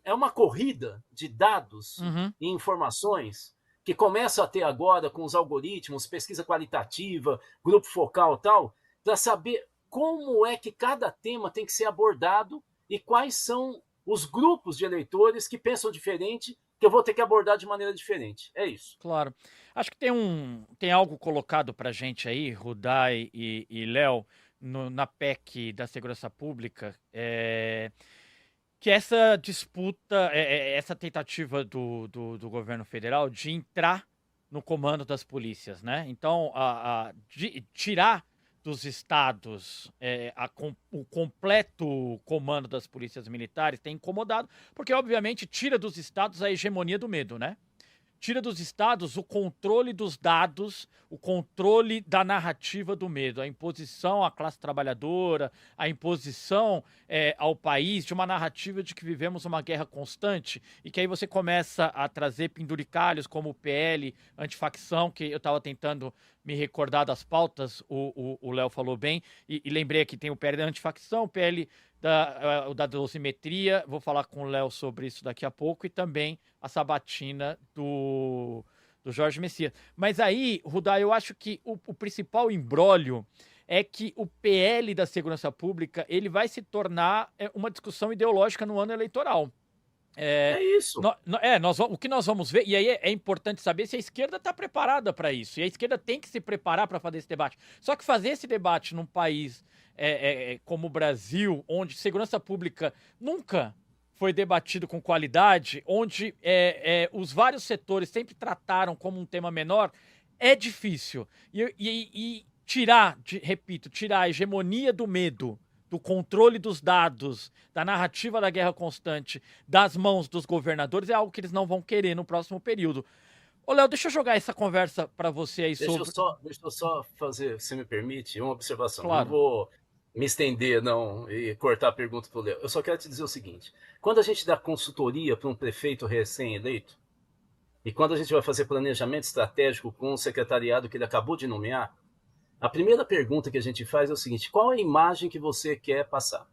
Speaker 3: É uma corrida de dados e informações que começa a ter agora com os algoritmos, pesquisa qualitativa, grupo focal e tal, para saber como é que cada tema tem que ser abordado e quais são os grupos de eleitores que pensam diferente, que eu vou ter que abordar de maneira diferente. É isso.
Speaker 1: Claro. Acho que tem algo colocado para a gente aí, Rudai e Léo, na PEC da Segurança Pública, que essa disputa, essa tentativa do governo federal de entrar no comando das polícias, né? Então, de tirar dos estados o completo comando das polícias militares tem incomodado, porque obviamente tira dos estados a hegemonia do medo, né? Tira dos estados o controle dos dados, o controle da narrativa do medo, a imposição à classe trabalhadora, a imposição ao país de uma narrativa de que vivemos uma guerra constante e que aí você começa a trazer penduricalhos como o PL, antifacção, que eu estava tentando me recordar das pautas, o Léo falou bem, e lembrei que tem o PL da antifacção, o PL da dosimetria, vou falar com o Léo sobre isso daqui a pouco, e também a sabatina do Jorge Messias. Mas aí, Rudá, eu acho que o principal imbróglio é que o PL da Segurança Pública ele vai se tornar uma discussão ideológica no ano eleitoral.
Speaker 3: É isso.
Speaker 1: O que nós vamos ver, e aí é importante saber se a esquerda está preparada para isso. E a esquerda tem que se preparar para fazer esse debate. Só que fazer esse debate num país como o Brasil, onde segurança pública nunca foi debatido com qualidade, onde os vários setores sempre trataram como um tema menor, é difícil. E tirar, repito, tirar a hegemonia do medo, do controle dos dados, da narrativa da guerra constante, das mãos dos governadores, é algo que eles não vão querer no próximo período. Ô, Léo, deixa eu jogar essa conversa para você aí sobre...
Speaker 3: Deixa eu só fazer, se me permite, uma observação.
Speaker 1: Claro.
Speaker 3: Não vou me estender não e cortar a pergunta para o Léo. Eu só quero te dizer o seguinte. Quando a gente dá consultoria para um prefeito recém-eleito, e quando a gente vai fazer planejamento estratégico com o secretariado que ele acabou de nomear, a primeira pergunta que a gente faz é o seguinte: qual é a imagem que você quer passar?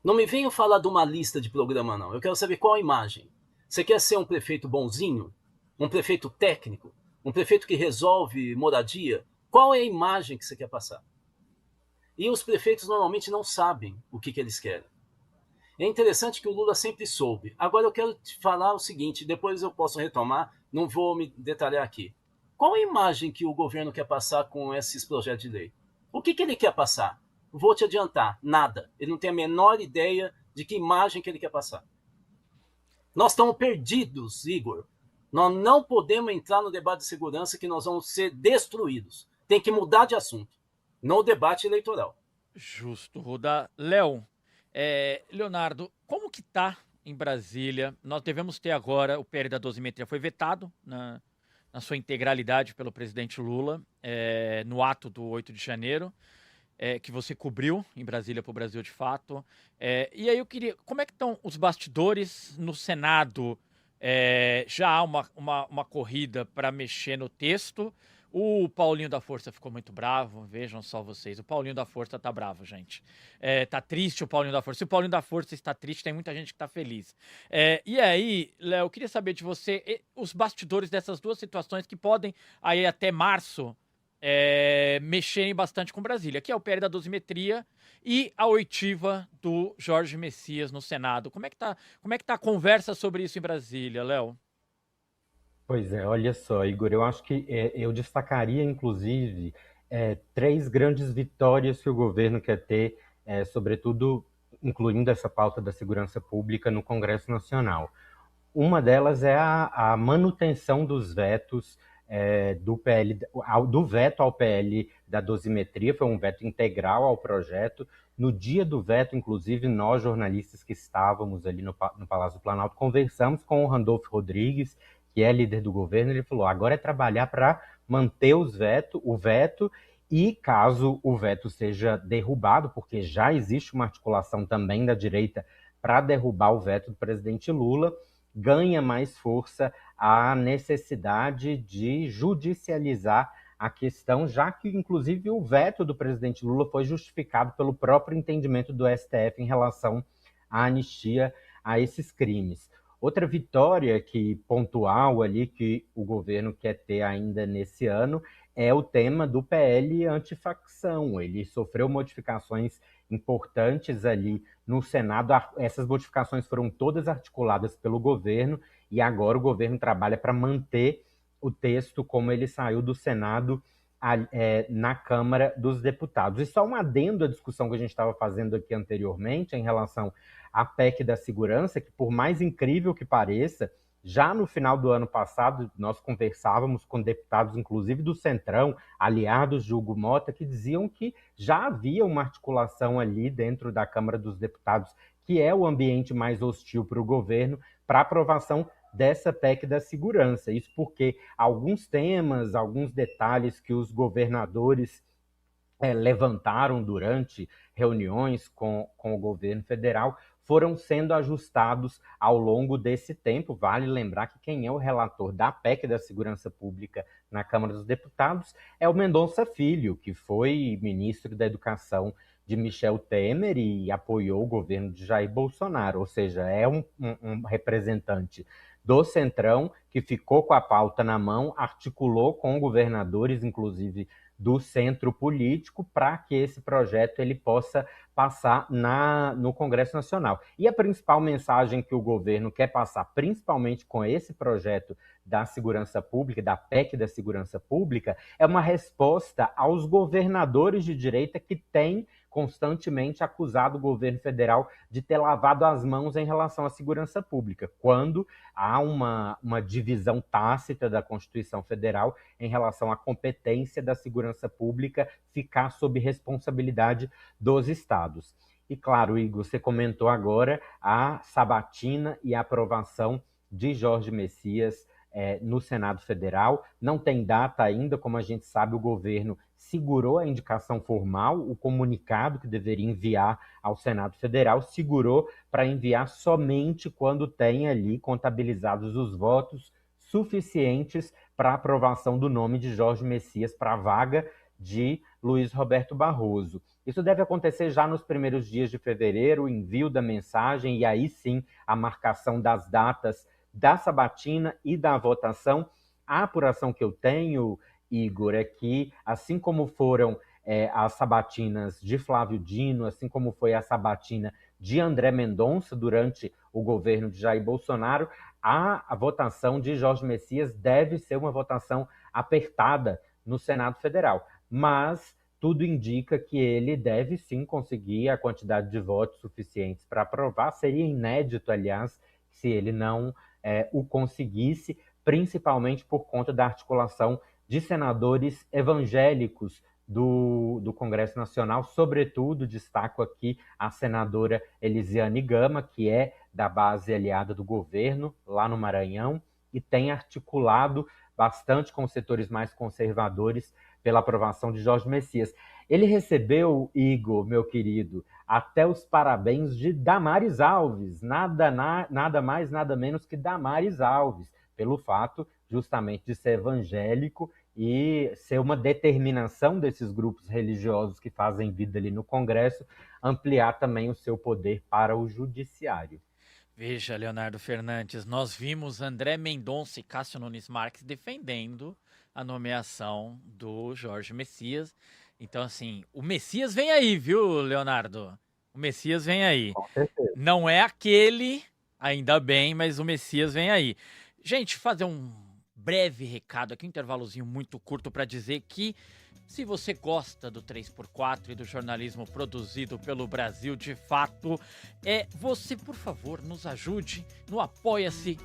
Speaker 3: Não me venham falar de uma lista de programa, não. Eu quero saber qual a imagem. Você quer ser um prefeito bonzinho? Um prefeito técnico? Um prefeito que resolve moradia? Qual é a imagem que você quer passar? E os prefeitos normalmente não sabem o que eles querem. É interessante que o Lula sempre soube. Agora eu quero te falar o seguinte, depois eu posso retomar, não vou me detalhar aqui. Qual a imagem que o governo quer passar com esses projetos de lei? O que ele quer passar? Vou te adiantar, nada. Ele não tem a menor ideia de que imagem que ele quer passar. Nós estamos perdidos, Igor. Nós não podemos entrar no debate de segurança que nós vamos ser destruídos. Tem que mudar de assunto no debate eleitoral.
Speaker 1: Justo, Ruda. Léo, Leonardo, como que tá em Brasília? Nós devemos ter agora, o PL da dosimetria foi vetado na sua integralidade pelo presidente Lula, no ato do 8 de janeiro, que você cobriu em Brasília para o Brasil de Fato. E aí eu queria, como é que estão os bastidores no Senado? Já há uma corrida para mexer no texto. O Paulinho da Força ficou muito bravo, vejam só vocês. O Paulinho da Força tá bravo, gente. Tá triste o Paulinho da Força. Se o Paulinho da Força está triste, tem muita gente que tá feliz. E aí, Léo, eu queria saber de você os bastidores dessas duas situações que podem, aí até março, mexerem bastante com Brasília, que é o PL da dosimetria e a oitiva do Jorge Messias no Senado. Como é que tá a conversa sobre isso em Brasília, Léo?
Speaker 2: Pois é, olha só, Igor, eu acho que eu destacaria, inclusive, 3 grandes vitórias que o governo quer ter, sobretudo incluindo essa pauta da segurança pública no Congresso Nacional. Uma delas é a manutenção dos vetos do PL, do veto ao PL da dosimetria, foi um veto integral ao projeto. No dia do veto, inclusive, nós, jornalistas que estávamos ali no Palácio do Planalto, conversamos com o Randolfo Rodrigues, que é líder do governo. Ele falou, agora é trabalhar para manter o veto, e caso o veto seja derrubado, porque já existe uma articulação também da direita para derrubar o veto do presidente Lula, ganha mais força a necessidade de judicializar a questão, já que, inclusive, o veto do presidente Lula foi justificado pelo próprio entendimento do STF em relação à anistia a esses crimes. Outra vitória pontual ali que o governo quer ter ainda nesse ano é o tema do PL antifacção. Ele sofreu modificações importantes ali no Senado. Essas modificações foram todas articuladas pelo governo e agora o governo trabalha para manter o texto como ele saiu do Senado na Câmara dos Deputados. E só um adendo à discussão que a gente estava fazendo aqui anteriormente em relação à PEC da segurança, que por mais incrível que pareça, já no final do ano passado, nós conversávamos com deputados, inclusive do Centrão, aliados de Hugo Mota, que diziam que já havia uma articulação ali dentro da Câmara dos Deputados, que é o ambiente mais hostil para o governo, para aprovação dessa PEC da segurança. Isso porque alguns temas, alguns detalhes que os governadores levantaram durante reuniões com o governo federal foram sendo ajustados ao longo desse tempo. Vale lembrar que quem é o relator da PEC da Segurança Pública na Câmara dos Deputados é o Mendonça Filho, que foi ministro da Educação de Michel Temer e apoiou o governo de Jair Bolsonaro, ou seja, é um representante do Centrão que ficou com a pauta na mão, articulou com governadores, inclusive do centro político, para que esse projeto ele possa passar no Congresso Nacional. E a principal mensagem que o governo quer passar, principalmente com esse projeto da segurança pública, da PEC da segurança pública, é uma resposta aos governadores de direita que têm constantemente acusado o governo federal de ter lavado as mãos em relação à segurança pública, quando há uma divisão tácita da Constituição Federal em relação à competência da segurança pública ficar sob responsabilidade dos estados. E claro, Igor, você comentou agora a sabatina e a aprovação de Jorge Messias no Senado Federal. Não tem data ainda, como a gente sabe, o governo segurou a indicação formal, o comunicado que deveria enviar ao Senado Federal, segurou para enviar somente quando tem ali contabilizados os votos suficientes para a aprovação do nome de Jorge Messias para a vaga de Luiz Roberto Barroso. Isso deve acontecer já nos primeiros dias de fevereiro, o envio da mensagem e aí sim a marcação das datas da sabatina e da votação. A apuração que eu tenho, Igor, é que assim como foram as sabatinas de Flávio Dino, assim como foi a sabatina de André Mendonça durante o governo de Jair Bolsonaro, a votação de Jorge Messias deve ser uma votação apertada no Senado Federal. Mas tudo indica que ele deve sim conseguir a quantidade de votos suficientes para aprovar. Seria inédito, aliás, se ele não o conseguisse, principalmente por conta da articulação de senadores evangélicos do Congresso Nacional. Sobretudo, destaco aqui a senadora Elisiane Gama, que é da base aliada do governo lá no Maranhão e tem articulado bastante com os setores mais conservadores pela aprovação de Jorge Messias. Ele recebeu, Igor, meu querido, até os parabéns de Damares Alves, nada mais, nada menos que Damares Alves, pelo fato justamente de ser evangélico e ser uma determinação desses grupos religiosos que fazem vida ali no Congresso, ampliar também o seu poder para o judiciário.
Speaker 1: Veja, Leonardo Fernandes, nós vimos André Mendonça e Cássio Nunes Marques defendendo a nomeação do Jorge Messias. Então, assim, o Messias vem aí, viu, Leonardo? O Messias vem aí.
Speaker 2: Com certeza.
Speaker 1: Não é aquele, ainda bem, mas o Messias vem aí. Gente, fazer um breve recado aqui, um intervalozinho muito curto para dizer que se você gosta do 3x4 e do jornalismo produzido pelo Brasil de Fato, você, por favor, nos ajude no Apoia-se.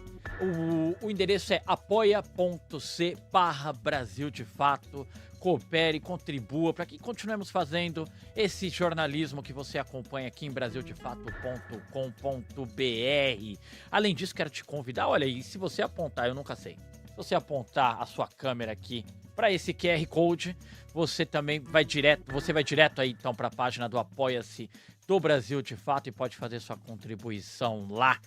Speaker 1: O endereço é apoia.c/Brasil de Fato. Coopere, contribua para que continuemos fazendo esse jornalismo que você acompanha aqui em brasildefato.com.br. Além disso, quero te convidar, olha aí, se você apontar, eu nunca sei, se você apontar a sua câmera aqui para esse QR Code, você vai direto aí então para a página do Apoia-se do Brasil de Fato e pode fazer sua contribuição lá.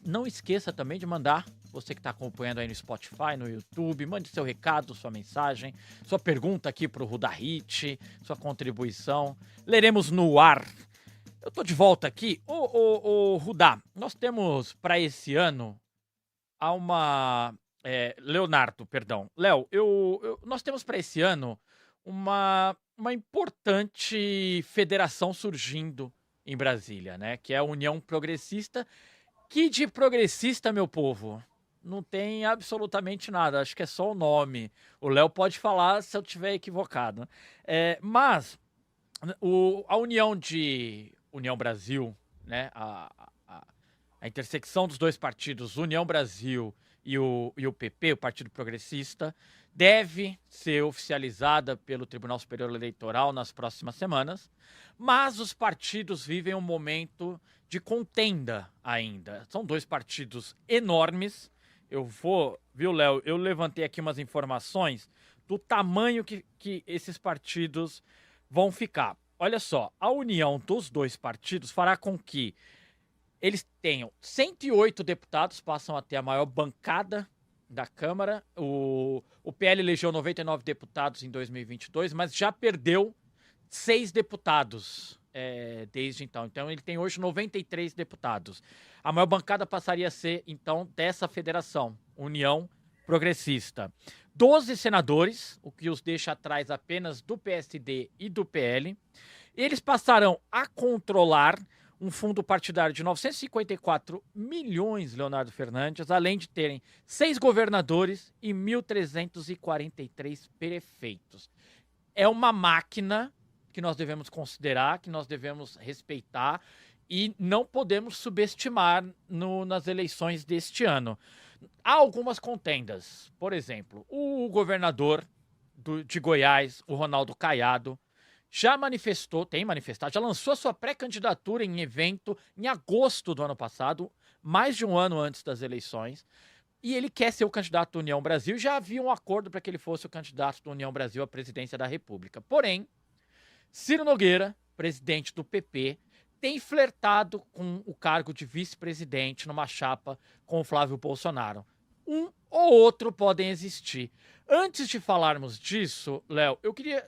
Speaker 1: Não esqueça também de mandar, você que está acompanhando aí no Spotify, no YouTube, mande seu recado, sua mensagem, sua pergunta aqui para o Rudahit, sua contribuição. Leremos no ar. Eu tô de volta aqui. Ô Rudá, nós temos para esse ano Leonardo, perdão. Léo, nós temos para esse ano uma importante federação surgindo em Brasília, né? Que é a União Progressista, que de progressista, meu povo, não tem absolutamente nada. Acho que é só o nome. O Léo pode falar se eu estiver equivocado. Mas a União Brasil, né? A intersecção dos dois partidos, União Brasil e o PP, o Partido Progressista, deve ser oficializada pelo Tribunal Superior Eleitoral nas próximas semanas, mas os partidos vivem um momento de contenda ainda. São dois partidos enormes. Viu, Léo? Eu levantei aqui umas informações do tamanho que esses partidos vão ficar. Olha só, a união dos dois partidos fará com que eles tenham 108 deputados, passam a ter a maior bancada da Câmara. O PL elegeu 99 deputados em 2022, mas já perdeu 6 deputados desde então. Então ele tem hoje 93 deputados. A maior bancada passaria a ser, então, dessa federação, União Progressista. 12 senadores, o que os deixa atrás apenas do PSD e do PL. Eles passarão a controlar um fundo partidário de 954 milhões, Leonardo Fernandes, além de terem 6 governadores e 1.343 prefeitos. É uma máquina que nós devemos considerar, que nós devemos respeitar e não podemos subestimar nas eleições deste ano. Há algumas contendas. Por exemplo, o governador de Goiás, o Ronaldo Caiado, já tem manifestado, já lançou a sua pré-candidatura em evento em agosto do ano passado, mais de um ano antes das eleições. E ele quer ser o candidato do União Brasil. Já havia um acordo para que ele fosse o candidato do União Brasil à presidência da República. Porém, Ciro Nogueira, presidente do PP, tem flertado com o cargo de vice-presidente numa chapa com o Flávio Bolsonaro. Um ou outro podem existir. Antes de falarmos disso, Léo, eu queria...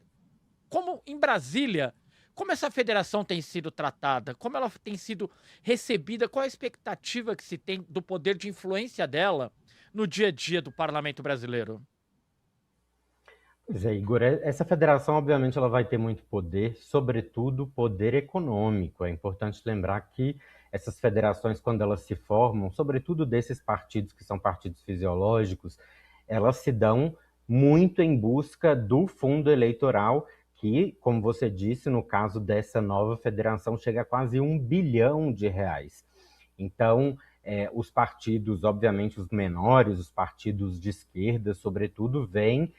Speaker 1: Como em Brasília, como essa federação tem sido tratada, como ela tem sido recebida, qual a expectativa que se tem do poder de influência dela no dia a dia do parlamento brasileiro?
Speaker 2: Pois é, Igor, essa federação, obviamente, ela vai ter muito poder, sobretudo poder econômico. É importante lembrar que essas federações, quando elas se formam, sobretudo desses partidos que são partidos fisiológicos, elas se dão muito em busca do fundo eleitoral, que, como você disse, no caso dessa nova federação, chega a quase R$ 1 bilhão. Então, os partidos, obviamente, os menores, os partidos de esquerda, sobretudo, vêm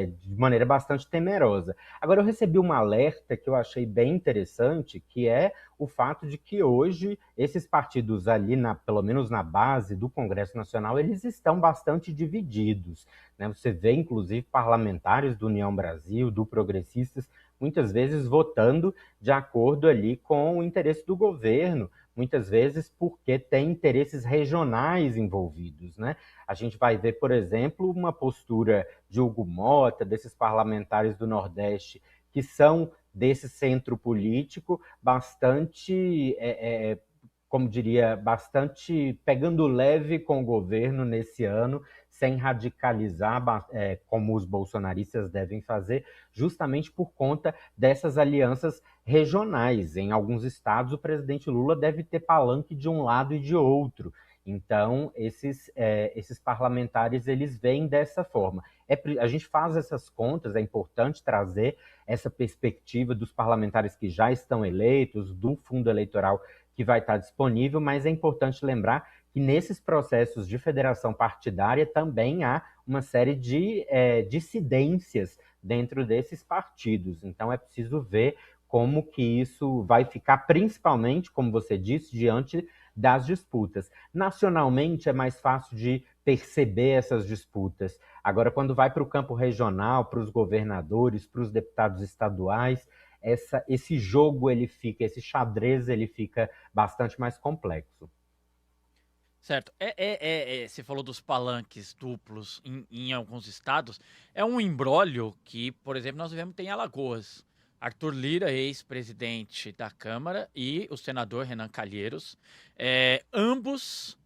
Speaker 2: de maneira bastante temerosa. Agora, eu recebi um alerta que eu achei bem interessante, que é o fato de que hoje esses partidos ali, pelo menos na base do Congresso Nacional, eles estão bastante divididos, né? Você vê, inclusive, parlamentares do União Brasil, do Progressistas, muitas vezes votando de acordo ali com o interesse do governo, muitas vezes porque tem interesses regionais envolvidos, né? A gente vai ver, por exemplo, uma postura de Hugo Mota, desses parlamentares do Nordeste, que são desse centro político, bastante, como diria, bastante pegando leve com o governo nesse ano, sem radicalizar, como os bolsonaristas devem fazer, justamente por conta dessas alianças regionais. Em alguns estados, o presidente Lula deve ter palanque de um lado e de outro. Então, esses parlamentares, eles veem dessa forma. A gente faz essas contas, é importante trazer essa perspectiva dos parlamentares que já estão eleitos, do fundo eleitoral que vai estar disponível, mas é importante lembrar que nesses processos de federação partidária também há uma série de dissidências dentro desses partidos. Então, é preciso ver como que isso vai ficar, principalmente, como você disse, diante das disputas. Nacionalmente é mais fácil de perceber essas disputas. Agora, quando vai para o campo regional, para os governadores, para os deputados estaduais, esse jogo, esse xadrez, ele fica bastante mais complexo.
Speaker 1: Certo. Você falou dos palanques duplos em alguns estados. É um imbróglio que, por exemplo, nós vemos em Alagoas. Arthur Lira, ex-presidente da Câmara, e o senador Renan Calheiros. Ambos,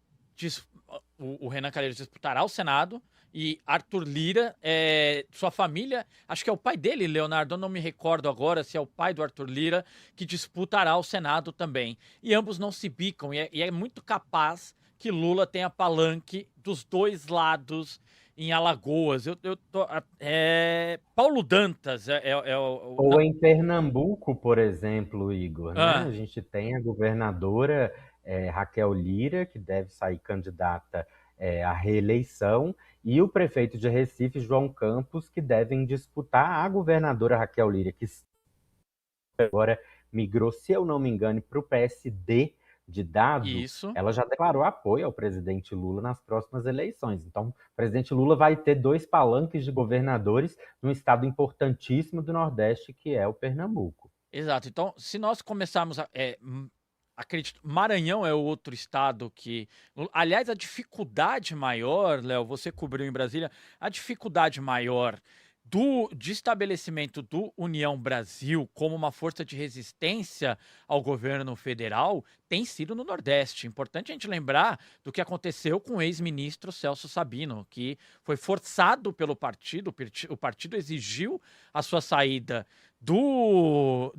Speaker 1: o Renan Calheiros disputará o Senado, e Arthur Lira, sua família, acho que é o pai dele, Leonardo, eu não me recordo agora se é o pai do Arthur Lira, que disputará o Senado também. E ambos não se bicam, e é muito capaz que Lula tenha palanque dos dois lados em Alagoas. Paulo Dantas
Speaker 2: Ou em Pernambuco, por exemplo, Igor, né? A gente tem a governadora Raquel Lira, que deve sair candidata à reeleição, e o prefeito de Recife, João Campos, que devem disputar. A governadora Raquel Lira, que agora migrou, se eu não me engano, para o PSD de Dado.
Speaker 1: Isso.
Speaker 2: Ela já declarou apoio ao presidente Lula nas próximas eleições. Então, o presidente Lula vai ter 2 palanques de governadores num estado importantíssimo do Nordeste, que é o Pernambuco.
Speaker 1: Exato. Então, se nós começarmos acredito, Maranhão é outro estado que... Aliás, a dificuldade maior, Léo, você cobriu em Brasília, a dificuldade maior de estabelecimento do União Brasil como uma força de resistência ao governo federal tem sido no Nordeste. Importante a gente lembrar do que aconteceu com o ex-ministro Celso Sabino, que foi forçado pelo partido, o partido exigiu a sua saída do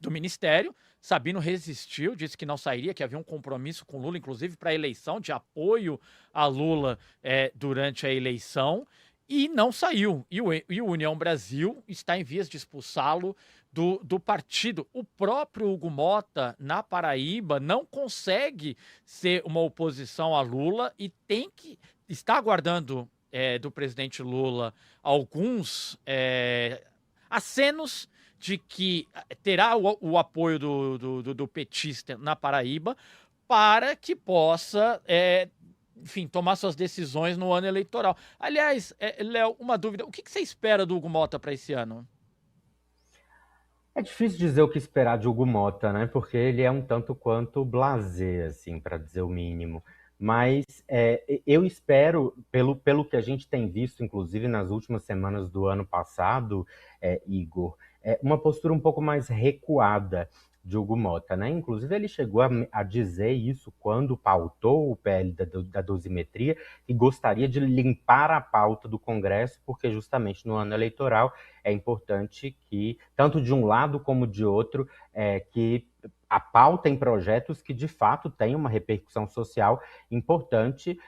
Speaker 1: ministério. Sabino resistiu, disse que não sairia, que havia um compromisso com Lula, inclusive para a eleição, de apoio a Lula durante a eleição. E não saiu. E o União Brasil está em vias de expulsá-lo do partido. O próprio Hugo Mota, na Paraíba, não consegue ser uma oposição a Lula e está aguardando do presidente Lula alguns acenos de que terá o apoio do petista na Paraíba para que possa, enfim, tomar suas decisões no ano eleitoral. Aliás, Léo, uma dúvida. O que você espera do Hugo Mota para esse ano?
Speaker 2: É difícil dizer o que esperar de Hugo Mota, né? Porque ele é um tanto quanto blasé, assim, para dizer o mínimo. Mas eu espero, pelo que a gente tem visto, inclusive nas últimas semanas do ano passado, Igor, uma postura um pouco mais recuada de Hugo Mota, né? Inclusive ele chegou a dizer isso quando pautou o PL da dosimetria e gostaria de limpar a pauta do Congresso, porque justamente no ano eleitoral é importante que, tanto de um lado como de outro, que a pauta em projetos que de fato têm uma repercussão social importante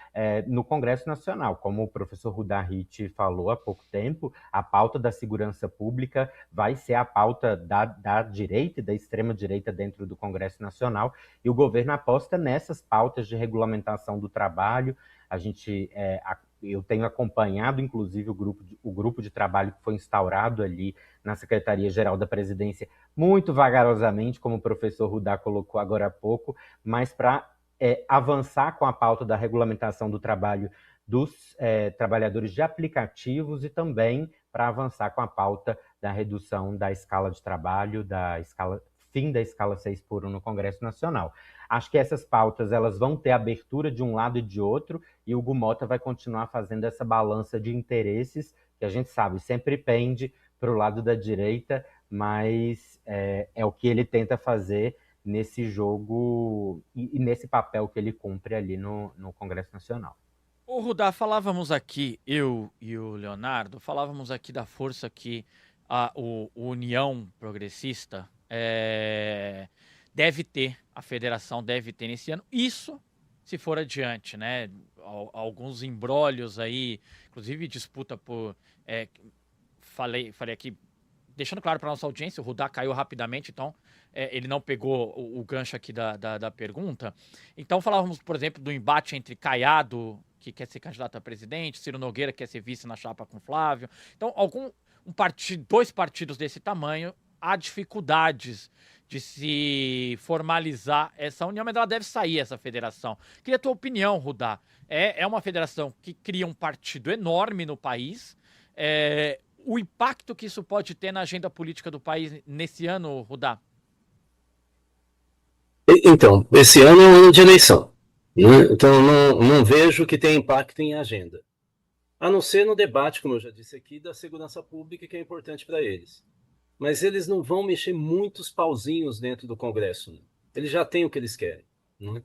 Speaker 2: no Congresso Nacional. Como o professor Rudá Hit falou há pouco tempo, a pauta da segurança pública vai ser a pauta da direita e da extrema-direita dentro do Congresso Nacional, e o governo aposta nessas pautas de regulamentação do trabalho. Eu tenho acompanhado, inclusive, o grupo de trabalho que foi instaurado ali na Secretaria-Geral da Presidência, muito vagarosamente, como o professor Rudá colocou agora há pouco, mas para avançar com a pauta da regulamentação do trabalho dos trabalhadores de aplicativos e também para avançar com a pauta da redução da escala de trabalho, fim da escala 6x1 no Congresso Nacional. Acho que essas pautas elas vão ter abertura de um lado e de outro, e o Hugo Mota vai continuar fazendo essa balança de interesses, que a gente sabe, sempre pende para o lado da direita, mas é o que ele tenta fazer nesse jogo e nesse papel que ele cumpre ali no Congresso Nacional.
Speaker 1: Ô, Rudá, falávamos aqui, eu e o Leonardo, falávamos aqui da força que a União Progressista deve ter, a federação deve ter nesse ano. Isso se for adiante, né? Alguns embrólios aí, inclusive disputa por... falei aqui, deixando claro para nossa audiência, o Rudá caiu rapidamente, então ele não pegou o gancho aqui da pergunta. Então falávamos, por exemplo, do embate entre Caiado, que quer ser candidato a presidente, Ciro Nogueira, que quer ser vice na chapa com Flávio. Então, dois partidos desse tamanho, há dificuldades de se formalizar essa união, mas ela deve sair, essa federação. Queria a tua opinião, Rudá. É uma federação que cria um partido enorme no país. O impacto que isso pode ter na agenda política do país nesse ano, Rudá?
Speaker 3: Então, esse ano é um ano de eleição, né? Então não vejo que tenha impacto em agenda. A não ser no debate, como eu já disse aqui, da segurança pública, que é importante para eles. Mas eles não vão mexer muitos pauzinhos dentro do Congresso, né? Eles já têm o que eles querem, né?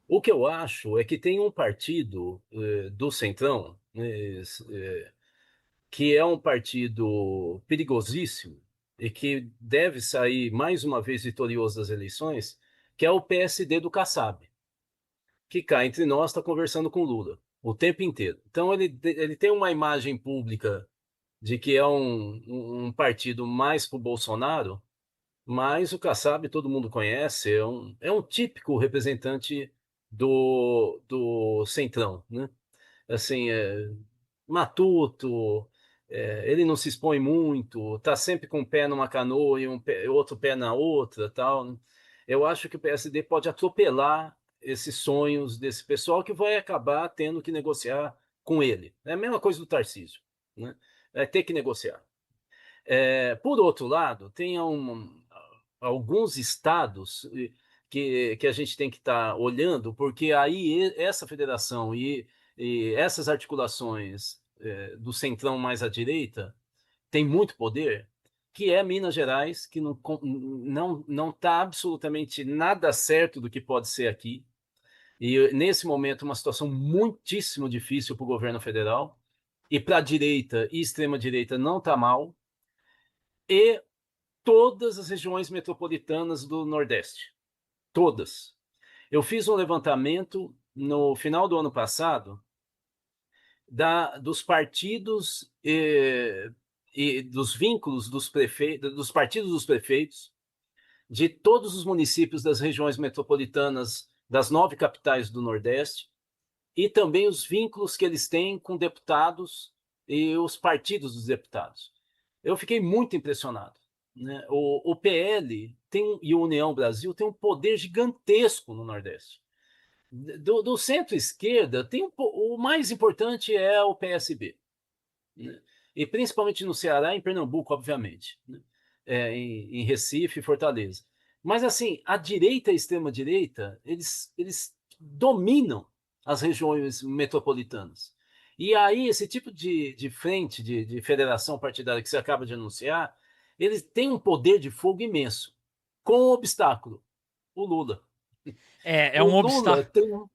Speaker 3: O que eu acho é que tem um partido do Centrão, né, que é um partido perigosíssimo e que deve sair mais uma vez vitorioso das eleições, que é o PSD do Kassab, que cá entre nós está conversando com Lula o tempo inteiro. Então ele tem uma imagem pública de que é um partido mais para o Bolsonaro, mas o Kassab todo mundo conhece, é um típico representante do Centrão, né? Assim, matuto, ele não se expõe muito, tá sempre com um pé numa canoa e outro pé na outra, tal, né? Eu acho que o PSD pode atropelar esses sonhos desse pessoal, que vai acabar tendo que negociar com ele. É a mesma coisa do Tarcísio, né? Vai ter que negociar. Por outro lado, tem alguns estados que a gente tem que estar olhando, porque aí essa federação e essas articulações do centrão mais à direita tem muito poder, que é Minas Gerais, que não está absolutamente nada certo do que pode ser aqui. E nesse momento, uma situação muitíssimo difícil para o governo federal, e para a direita e extrema-direita não está mal, e todas as regiões metropolitanas do Nordeste. Todas. Eu fiz um levantamento no final do ano passado dos partidos e dos vínculos dos partidos dos prefeitos, de todos os municípios das regiões metropolitanas das 9 capitais do Nordeste, e também os vínculos que eles têm com deputados e os partidos dos deputados. Eu fiquei muito impressionado, né? O PL e o União Brasil têm um poder gigantesco no Nordeste. Do centro-esquerda, o mais importante é o PSB, né? E principalmente no Ceará e em Pernambuco, obviamente, né? Em Recife e Fortaleza. Mas, assim, a direita e a extrema-direita, eles dominam as regiões metropolitanas. E aí, esse tipo de frente, de federação partidária que você acaba de anunciar, eles têm um poder de fogo imenso, com um obstáculo: o Lula.
Speaker 1: É
Speaker 3: O
Speaker 1: um
Speaker 3: Lula
Speaker 1: obstáculo.
Speaker 3: tem um...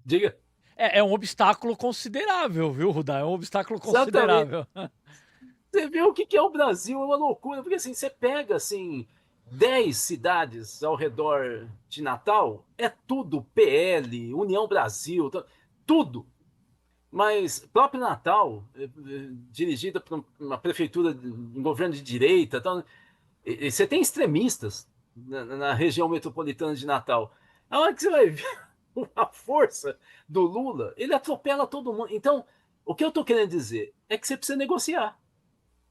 Speaker 3: Diga.
Speaker 1: É um obstáculo considerável, viu, Rudá? É um obstáculo
Speaker 3: Exatamente.
Speaker 1: considerável.
Speaker 3: Você vê o que é o Brasil, é uma loucura, porque assim, você pega assim 10 cidades ao redor de Natal, é tudo PL, União Brasil, tudo. Mas próprio Natal, dirigida por uma prefeitura, um governo de direita, e você tem extremistas na região metropolitana de Natal. A hora que você vai ver a força do Lula, ele atropela todo mundo. Então, o que eu estou querendo dizer é que você precisa negociar.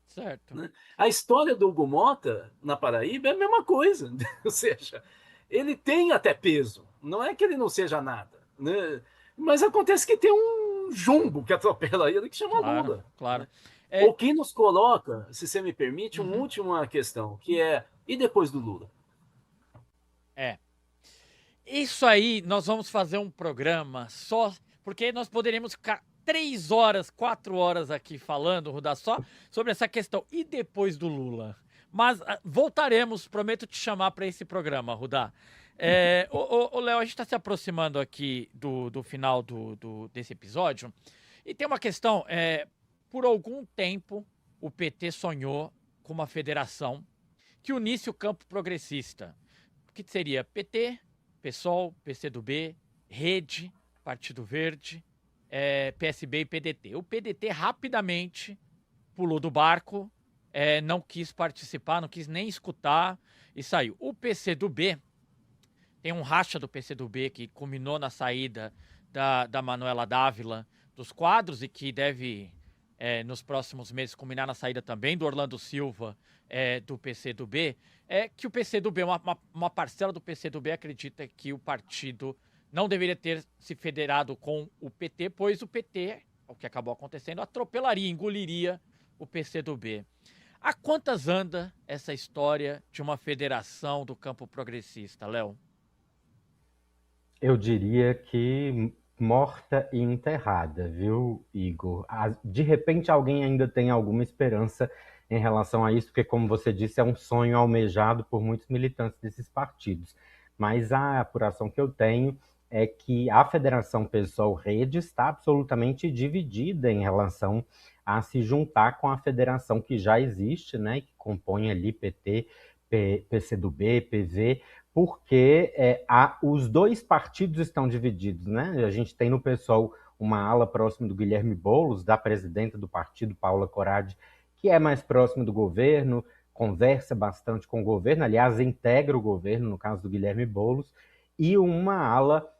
Speaker 1: Certo.
Speaker 3: Né? A história do Hugo Mota na Paraíba é a mesma coisa. Ou seja, ele tem até peso. Não é que ele não seja nada. Né? Mas acontece que tem um jumbo que atropela ele que chama
Speaker 1: Claro,
Speaker 3: Lula.
Speaker 1: claro.
Speaker 3: Né? O que nos coloca, se você me permite, uma
Speaker 1: Uhum.
Speaker 3: última questão, que é: e depois do Lula?
Speaker 1: Isso aí, nós vamos fazer um programa só, porque nós poderíamos ficar 3 horas, 4 horas aqui falando, Rudá, só sobre essa questão. E depois do Lula? Mas voltaremos, prometo te chamar para esse programa, Rudá. Léo, a gente está se aproximando aqui do final desse episódio. E tem uma questão, por algum tempo o PT sonhou com uma federação que unisse o campo progressista, que seria PT, PSOL, PCdoB, Rede, Partido Verde, PSB e PDT. O PDT rapidamente pulou do barco, não quis participar, não quis nem escutar e saiu. O PCdoB, tem um racha do PCdoB que culminou na saída da Manuela Dávila dos quadros e que deve, nos próximos meses, culminar na saída também do Orlando Silva do PCdoB, que o PCdoB, uma parcela do PCdoB acredita que o partido não deveria ter se federado com o PT, pois o PT, o que acabou acontecendo, atropelaria, engoliria o PCdoB. Há quantas anda essa história de uma federação do campo progressista, Léo?
Speaker 2: Eu diria que morta e enterrada, viu, Igor? De repente alguém ainda tem alguma esperança em relação a isso, porque, como você disse, é um sonho almejado por muitos militantes desses partidos. Mas a apuração que eu tenho é que a Federação PSOL-Rede está absolutamente dividida em relação a se juntar com a federação que já existe, né, que compõe ali PT, PCdoB, PV, porque os dois partidos estão divididos, né? A gente tem no PSOL uma ala próxima do Guilherme Boulos, da presidenta do partido, Paula Corradi, que é mais próxima do governo, conversa bastante com o governo, aliás, integra o governo, no caso do Guilherme Boulos, e uma ala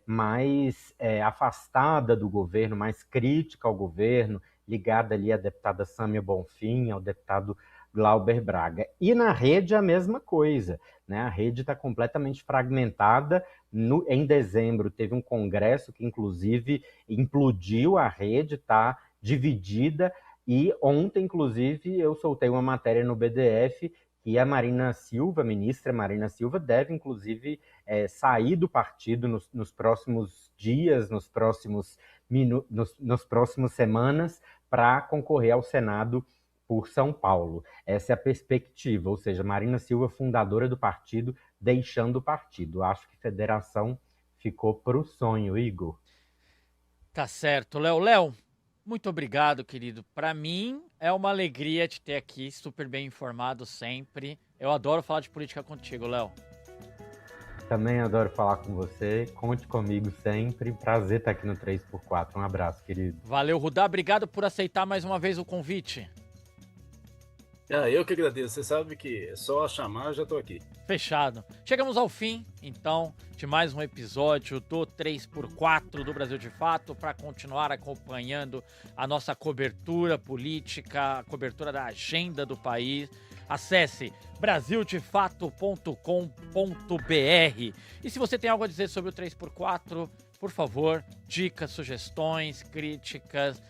Speaker 2: mais afastada do governo, mais crítica ao governo, ligada ali à deputada Sâmia Bonfim, ao deputado Glauber Braga. E na Rede a mesma coisa, né? A Rede está completamente fragmentada. Em dezembro teve um congresso que inclusive implodiu a Rede, está dividida, e ontem inclusive eu soltei uma matéria no BDF que a Marina Silva, a ministra Marina Silva, deve inclusive sair do partido nos próximos dias, nos próximos semanas, para concorrer ao Senado por São Paulo. Essa é a perspectiva, ou seja, Marina Silva, fundadora do partido, deixando o partido. Acho que federação ficou para o sonho, Igor.
Speaker 1: Tá certo, Léo, muito obrigado, querido. Para mim é uma alegria te ter aqui, super bem informado sempre. Eu adoro falar de política contigo, Léo.
Speaker 2: Também adoro falar com você. Conte comigo sempre. Prazer estar aqui no 3x4. Um abraço, querido.
Speaker 1: Valeu, Rudá. Obrigado por aceitar mais uma vez o convite.
Speaker 3: Eu que agradeço. Você sabe que é só chamar, eu já estou aqui.
Speaker 1: Fechado. Chegamos ao fim, então, de mais um episódio do 3x4 do Brasil de Fato, para continuar acompanhando a nossa cobertura política, a cobertura da agenda do país. Acesse brasildefato.com.br. E se você tem algo a dizer sobre o 3x4, por favor, dicas, sugestões, críticas.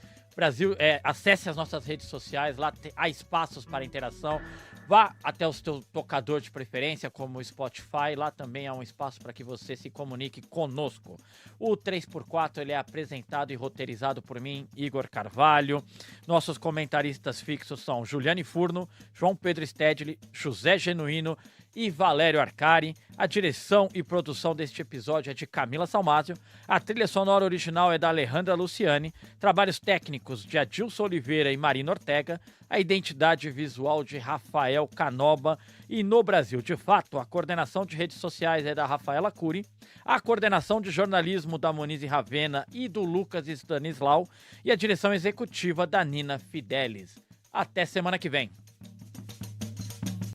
Speaker 1: Acesse as nossas redes sociais, lá há espaços para interação. Vá até o seu tocador de preferência, como o Spotify, lá também há um espaço para que você se comunique conosco. O 3x4 ele é apresentado e roteirizado por mim, Igor Carvalho. Nossos comentaristas fixos são Juliane Furno, João Pedro Stedley, José Genuíno e Valério Arcari. A direção e produção deste episódio é de Camila Salmásio. A trilha sonora original é da Alejandra Luciani. Trabalhos técnicos de Adilson Oliveira e Marina Ortega. A identidade visual de Rafael Canoba. E no Brasil de Fato, a coordenação de redes sociais é da Rafaela Cury. A coordenação de jornalismo da Monize Ravena e do Lucas Stanislau. E a direção executiva da Nina Fidelis. Até semana que vem.